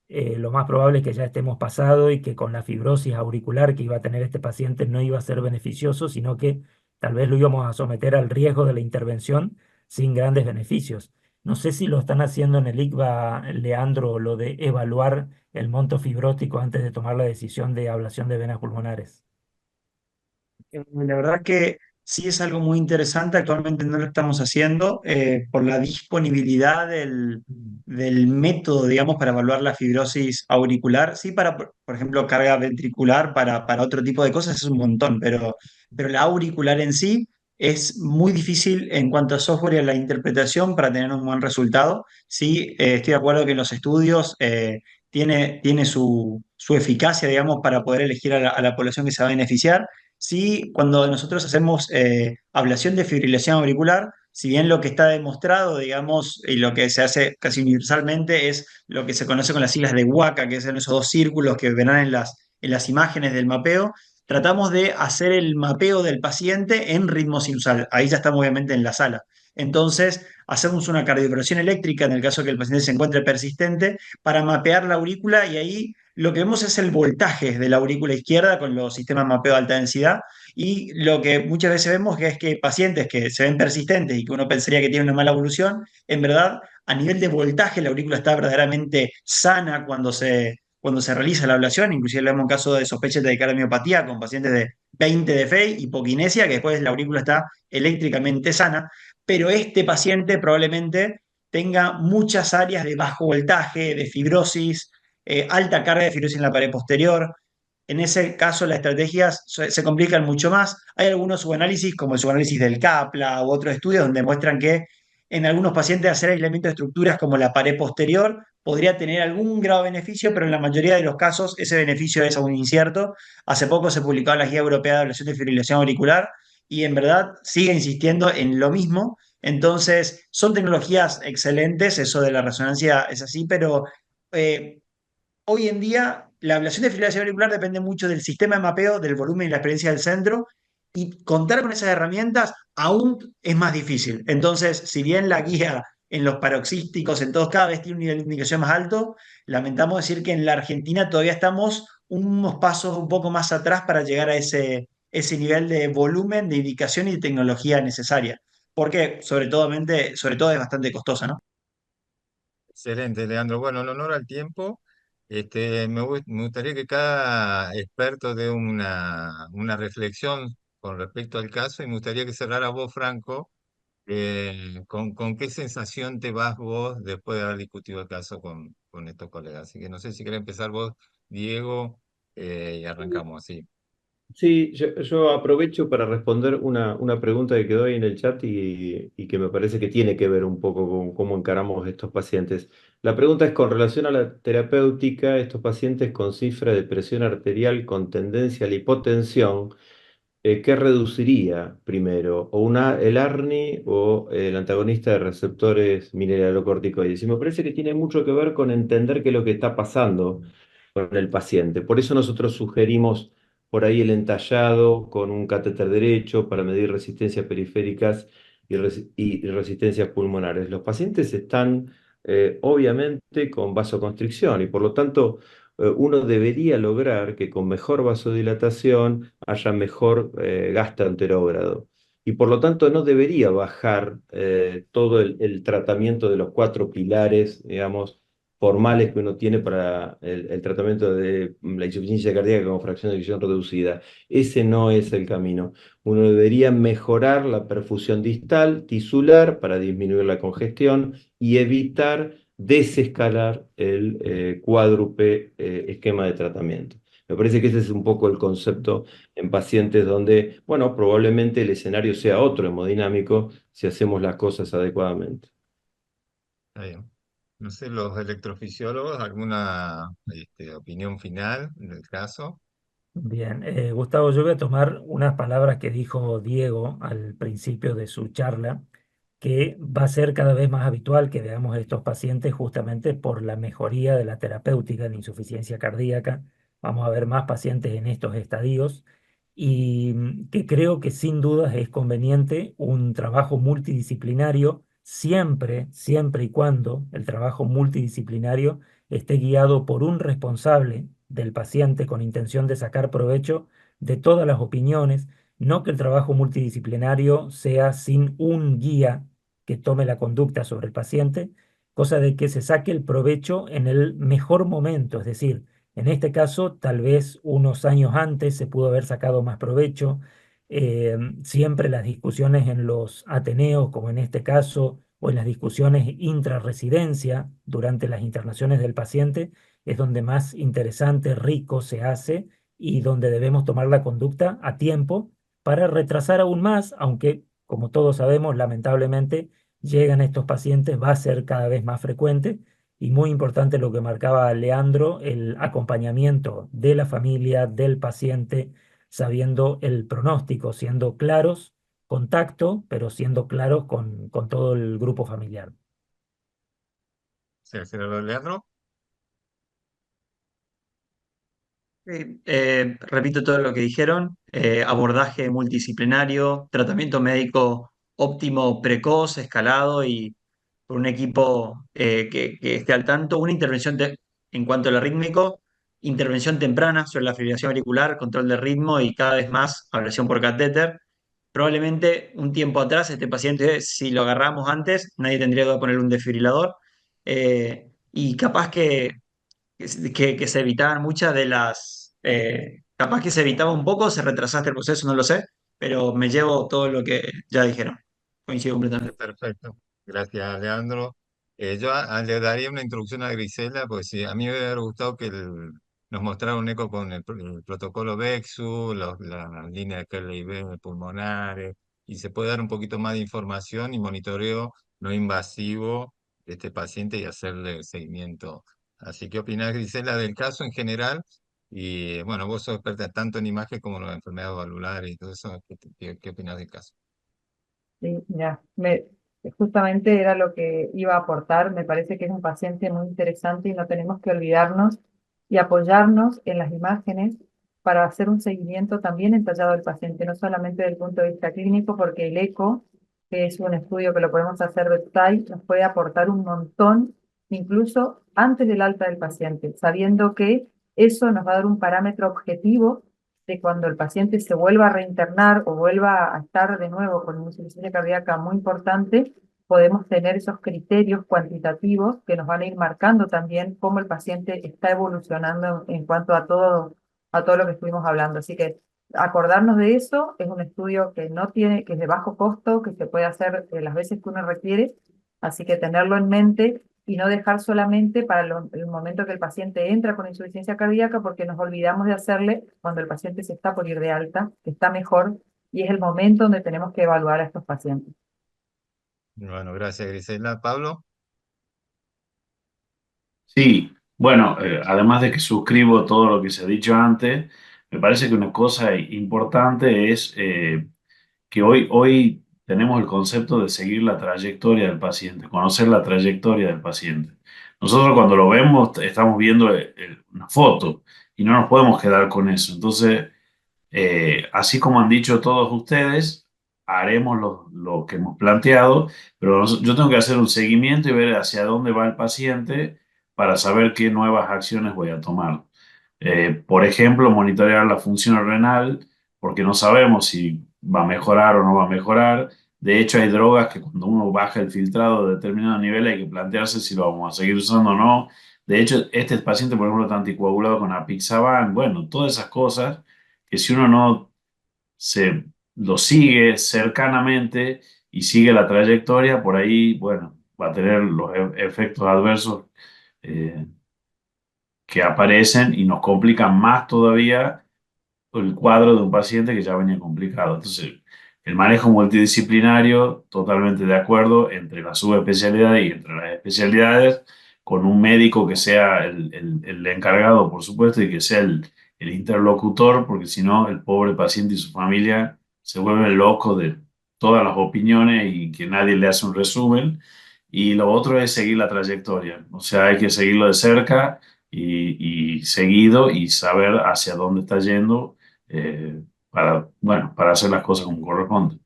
S3: lo más probable es que ya estemos pasado y que con la fibrosis auricular que iba a tener este paciente no iba a ser beneficioso, sino que tal vez lo íbamos a someter al riesgo de la intervención sin grandes beneficios. No sé si lo están haciendo en el ICVA, Leandro, lo de evaluar el monto fibrótico antes de tomar la decisión de ablación de venas pulmonares.
S6: La verdad que sí es algo muy interesante, actualmente no lo estamos haciendo por la disponibilidad del método, digamos, para evaluar la fibrosis auricular. Sí, para, por ejemplo, carga ventricular, para otro tipo de cosas es un montón, pero la auricular en sí es muy difícil en cuanto a software y a la interpretación para tener un buen resultado. Sí, estoy de acuerdo que los estudios tiene su eficacia, digamos, para poder elegir a la población que se va a beneficiar. Sí, cuando nosotros hacemos ablación de fibrilación auricular, si bien lo que está demostrado, digamos, y lo que se hace casi universalmente es lo que se conoce con las siglas de Waka, que son esos dos círculos que verán en las imágenes del mapeo, tratamos de hacer el mapeo del paciente en ritmo sinusal. Ahí ya estamos obviamente en la sala. Entonces, hacemos una cardioversión eléctrica en el caso que el paciente se encuentre persistente para mapear la aurícula y ahí lo que vemos es el voltaje de la aurícula izquierda con los sistemas de mapeo de alta densidad y lo que muchas veces vemos es que pacientes que se ven persistentes y que uno pensaría que tienen una mala evolución, en verdad, a nivel de voltaje la aurícula está verdaderamente sana cuando se realiza la ablación, inclusive le vemos un caso de sospecha de cardiomiopatía con pacientes de 20 de Fey, hipoquinesia, que después la aurícula está eléctricamente sana, pero este paciente probablemente tenga muchas áreas de bajo voltaje, de fibrosis, alta carga de fibrosis en la pared posterior. En ese caso, las estrategias se complican mucho más. Hay algunos subanálisis, como el subanálisis del Kaplan u otros estudios, donde muestran que en algunos pacientes hacer aislamiento de estructuras como la pared posterior podría tener algún grado de beneficio, pero en la mayoría de los casos ese beneficio es aún incierto. Hace poco se publicó la Guía Europea de Ablación de Fibrilación Auricular y en verdad sigue insistiendo en lo mismo. Entonces, son tecnologías excelentes, eso de la resonancia es así, pero eh, hoy en día la ablación de fibrilación auricular depende mucho del sistema de mapeo, del volumen y la experiencia del centro, y contar con esas herramientas aún es más difícil. Entonces, si bien la guía en los paroxísticos, en todos, cada vez tiene un nivel de indicación más alto, lamentamos decir que en la Argentina todavía estamos unos pasos un poco más atrás para llegar a ese nivel de volumen, de indicación y de tecnología necesaria. Porque sobre todo es bastante costosa, ¿no?
S1: Excelente, Leandro. Bueno, en honor al tiempo, me gustaría que cada experto dé una reflexión con respecto al caso y me gustaría que cerrara vos, Franco, con qué sensación te vas vos después de haber discutido el caso con estos colegas. Así que no sé si querés empezar vos, Diego, y arrancamos así.
S7: Sí, yo aprovecho para responder una pregunta que quedó ahí en el chat y que me parece que tiene que ver un poco con cómo encaramos estos pacientes. La pregunta es con relación a la terapéutica, estos pacientes con cifra de presión arterial con tendencia a la hipotensión, ¿qué reduciría primero? ¿El ARNI o el antagonista de receptores mineralocorticoides? Y me parece que tiene mucho que ver con entender qué es lo que está pasando con el paciente. Por eso nosotros sugerimos por ahí el entallado con un catéter derecho para medir resistencias periféricas y resistencias pulmonares. Los pacientes están obviamente con vasoconstricción y por lo tanto uno debería lograr que con mejor vasodilatación haya mejor gasto anterógrado. Y por lo tanto no debería bajar todo el tratamiento de los cuatro pilares, digamos, formales que uno tiene para el tratamiento de la insuficiencia cardíaca con fracción de eyección reducida. Ese no es el camino. Uno debería mejorar la perfusión distal, tisular, para disminuir la congestión y evitar desescalar el cuádruple esquema de tratamiento. Me parece que ese es un poco el concepto en pacientes donde, bueno, probablemente el escenario sea otro hemodinámico si hacemos las cosas adecuadamente.
S1: Está bien. No sé, los electrofisiólogos, ¿alguna opinión final del caso?
S3: Bien, Gustavo, yo voy a tomar unas palabras que dijo Diego al principio de su charla, que va a ser cada vez más habitual que veamos estos pacientes justamente por la mejoría de la terapéutica de insuficiencia cardíaca. Vamos a ver más pacientes en estos estadios y que creo que sin dudas es conveniente un trabajo multidisciplinario siempre, siempre y cuando el trabajo multidisciplinario esté guiado por un responsable del paciente con intención de sacar provecho de todas las opiniones, no que el trabajo multidisciplinario sea sin un guía que tome la conducta sobre el paciente, cosa de que se saque el provecho en el mejor momento, es decir, en este caso tal vez unos años antes se pudo haber sacado más provecho. Siempre las discusiones en los ateneos, como en este caso, o en las discusiones intrarresidencia durante las internaciones del paciente, es donde más interesante, rico se hace y donde debemos tomar la conducta a tiempo para retrasar aún más, aunque como todos sabemos, lamentablemente llegan estos pacientes, va a ser cada vez más frecuente Y muy importante lo que marcaba Leandro, el acompañamiento de la familia, del paciente, sabiendo el pronóstico, siendo claros, contacto, pero siendo claros con todo el grupo familiar.
S1: Sí, señor Leandro.
S6: Sí, repito todo lo que dijeron, abordaje multidisciplinario, tratamiento médico óptimo, precoz, escalado y por un equipo que esté al tanto, una intervención en cuanto al rítmico, intervención temprana sobre la fibrilación auricular, control de ritmo y cada vez más ablación por catéter. Probablemente un tiempo atrás este paciente, si lo agarramos antes, nadie tendría que poner un desfibrilador y capaz que se evitaban muchas de las... capaz que se evitaba un poco, se retrasaste el proceso, no lo sé, pero me llevo todo lo que ya dijeron. Coincido completamente.
S1: Perfecto. Gracias, Leandro. Le daría una introducción a Grisela, pues sí, a mí me hubiera gustado que nos mostrara un eco con el protocolo VEXU, las líneas de KLIB pulmonares, y se puede dar un poquito más de información y monitoreo no invasivo de este paciente y hacerle seguimiento. Así, ¿qué opinás, Grisela, del caso en general? Y bueno, vos sos experta tanto en imagen como en las enfermedades valvulares y todo eso. ¿Qué opinás del caso?
S5: Sí, mira, justamente era lo que iba a aportar. Me parece que es un paciente muy interesante y no tenemos que olvidarnos y apoyarnos en las imágenes para hacer un seguimiento también entallado del paciente, no solamente desde el punto de vista clínico, porque el eco, que es un estudio que lo podemos hacer de TAI, nos puede aportar un montón, incluso antes del alta del paciente, sabiendo que eso nos va a dar un parámetro objetivo de cuando el paciente se vuelva a reinternar o vuelva a estar de nuevo con una insuficiencia cardíaca muy importante, podemos tener esos criterios cuantitativos que nos van a ir marcando también cómo el paciente está evolucionando en cuanto a todo lo que estuvimos hablando. Así que acordarnos de eso, es un estudio que no tiene, que es de bajo costo, que se puede hacer las veces que uno requiere, así que tenerlo en mente y no dejar solamente para el momento que el paciente entra con insuficiencia cardíaca, porque nos olvidamos de hacerle cuando el paciente se está por ir de alta, que está mejor, y es el momento donde tenemos que evaluar a estos pacientes.
S1: Bueno, gracias, Grisela. Pablo.
S4: Sí, bueno, además de que suscribo todo lo que se ha dicho antes, me parece que una cosa importante es que hoy tenemos el concepto de seguir la trayectoria del paciente, conocer la trayectoria del paciente. Nosotros cuando lo vemos estamos viendo una foto y no nos podemos quedar con eso. Entonces, así como han dicho todos ustedes, haremos lo que hemos planteado, pero yo tengo que hacer un seguimiento y ver hacia dónde va el paciente para saber qué nuevas acciones voy a tomar. Por ejemplo, monitorear la función renal, porque no sabemos si va a mejorar o no va a mejorar. De hecho, hay drogas que cuando uno baja el filtrado de determinado nivel hay que plantearse si lo vamos a seguir usando o no. De hecho, este paciente, por ejemplo, está anticoagulado con apixaban. Bueno, todas esas cosas que si uno no se lo sigue cercanamente y sigue la trayectoria, por ahí, bueno, va a tener los efectos adversos eh, que aparecen y nos complican más todavía el cuadro de un paciente que ya venía complicado. Entonces, el manejo multidisciplinario, totalmente de acuerdo entre la subespecialidad y entre las especialidades, con un médico que sea el encargado, por supuesto, y que sea el interlocutor, porque si no, el pobre paciente y su familia se vuelven locos de todas las opiniones y que nadie le hace un resumen. Y lo otro es seguir la trayectoria, o sea, hay que seguirlo de cerca y seguido y saber hacia dónde está yendo para, bueno, para hacer las cosas como corresponde.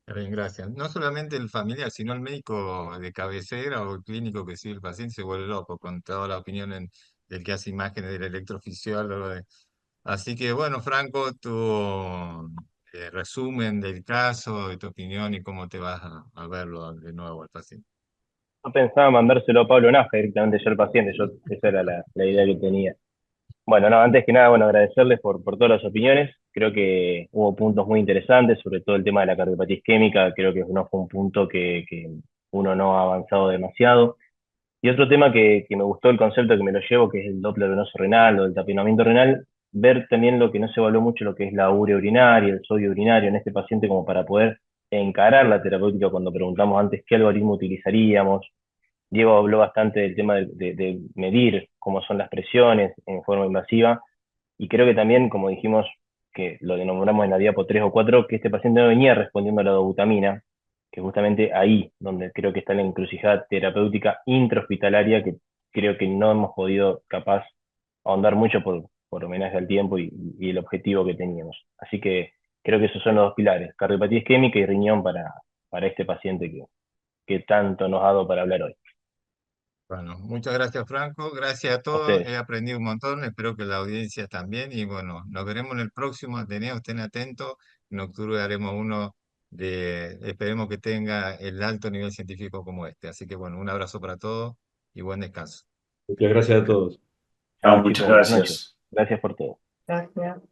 S1: Está bien, gracias. No solamente el familiar, sino el médico de cabecera o el clínico que sigue el paciente se vuelve loco con toda la opinión del que hace imágenes del electrofisiólogo. Así que bueno, Franco, tu resumen del caso, de tu opinión y cómo te vas a verlo de nuevo al paciente.
S2: No pensaba mandárselo a Pablo Naja directamente yo al paciente, esa era la idea que tenía. Bueno, no, antes que nada, bueno, agradecerles por todas las opiniones. Creo que hubo puntos muy interesantes, sobre todo el tema de la cardiopatía isquémica. Creo que no fue un punto que uno no ha avanzado demasiado. Y otro tema que me gustó el concepto que me lo llevo, que es el Doppler venoso renal o el taponamiento renal, ver también lo que no se evaluó mucho, lo que es la urea urinaria, el sodio urinario en este paciente, como para poder encarar la terapéutica cuando preguntamos antes qué algoritmo utilizaríamos. Diego habló bastante del tema de medir cómo son las presiones en forma invasiva, y creo que también, como dijimos, que lo denominamos en la diapo 3 o 4, que este paciente no venía respondiendo a la dobutamina, que justamente ahí donde creo que está la encrucijada terapéutica intrahospitalaria, que creo que no hemos podido capaz ahondar mucho por homenaje al tiempo y el objetivo que teníamos. Así que creo que esos son los dos pilares, cardiopatía isquémica y riñón para este paciente que tanto nos ha dado para hablar hoy.
S1: Bueno, muchas gracias, Franco. Gracias a
S2: A
S1: todos.
S2: ustedes.
S1: He aprendido un montón. Espero que la audiencia también. Y bueno, nos veremos en el próximo Ateneo. Estén atentos. En octubre haremos uno esperemos que tenga el alto nivel científico como este. Así que bueno, un abrazo para todos y buen descanso.
S7: Muchas gracias a todos.
S4: Chao,
S2: Chao,
S4: muchas
S2: chicos, buenas noches.
S4: gracias.
S2: Gracias por todo.
S5: Gracias.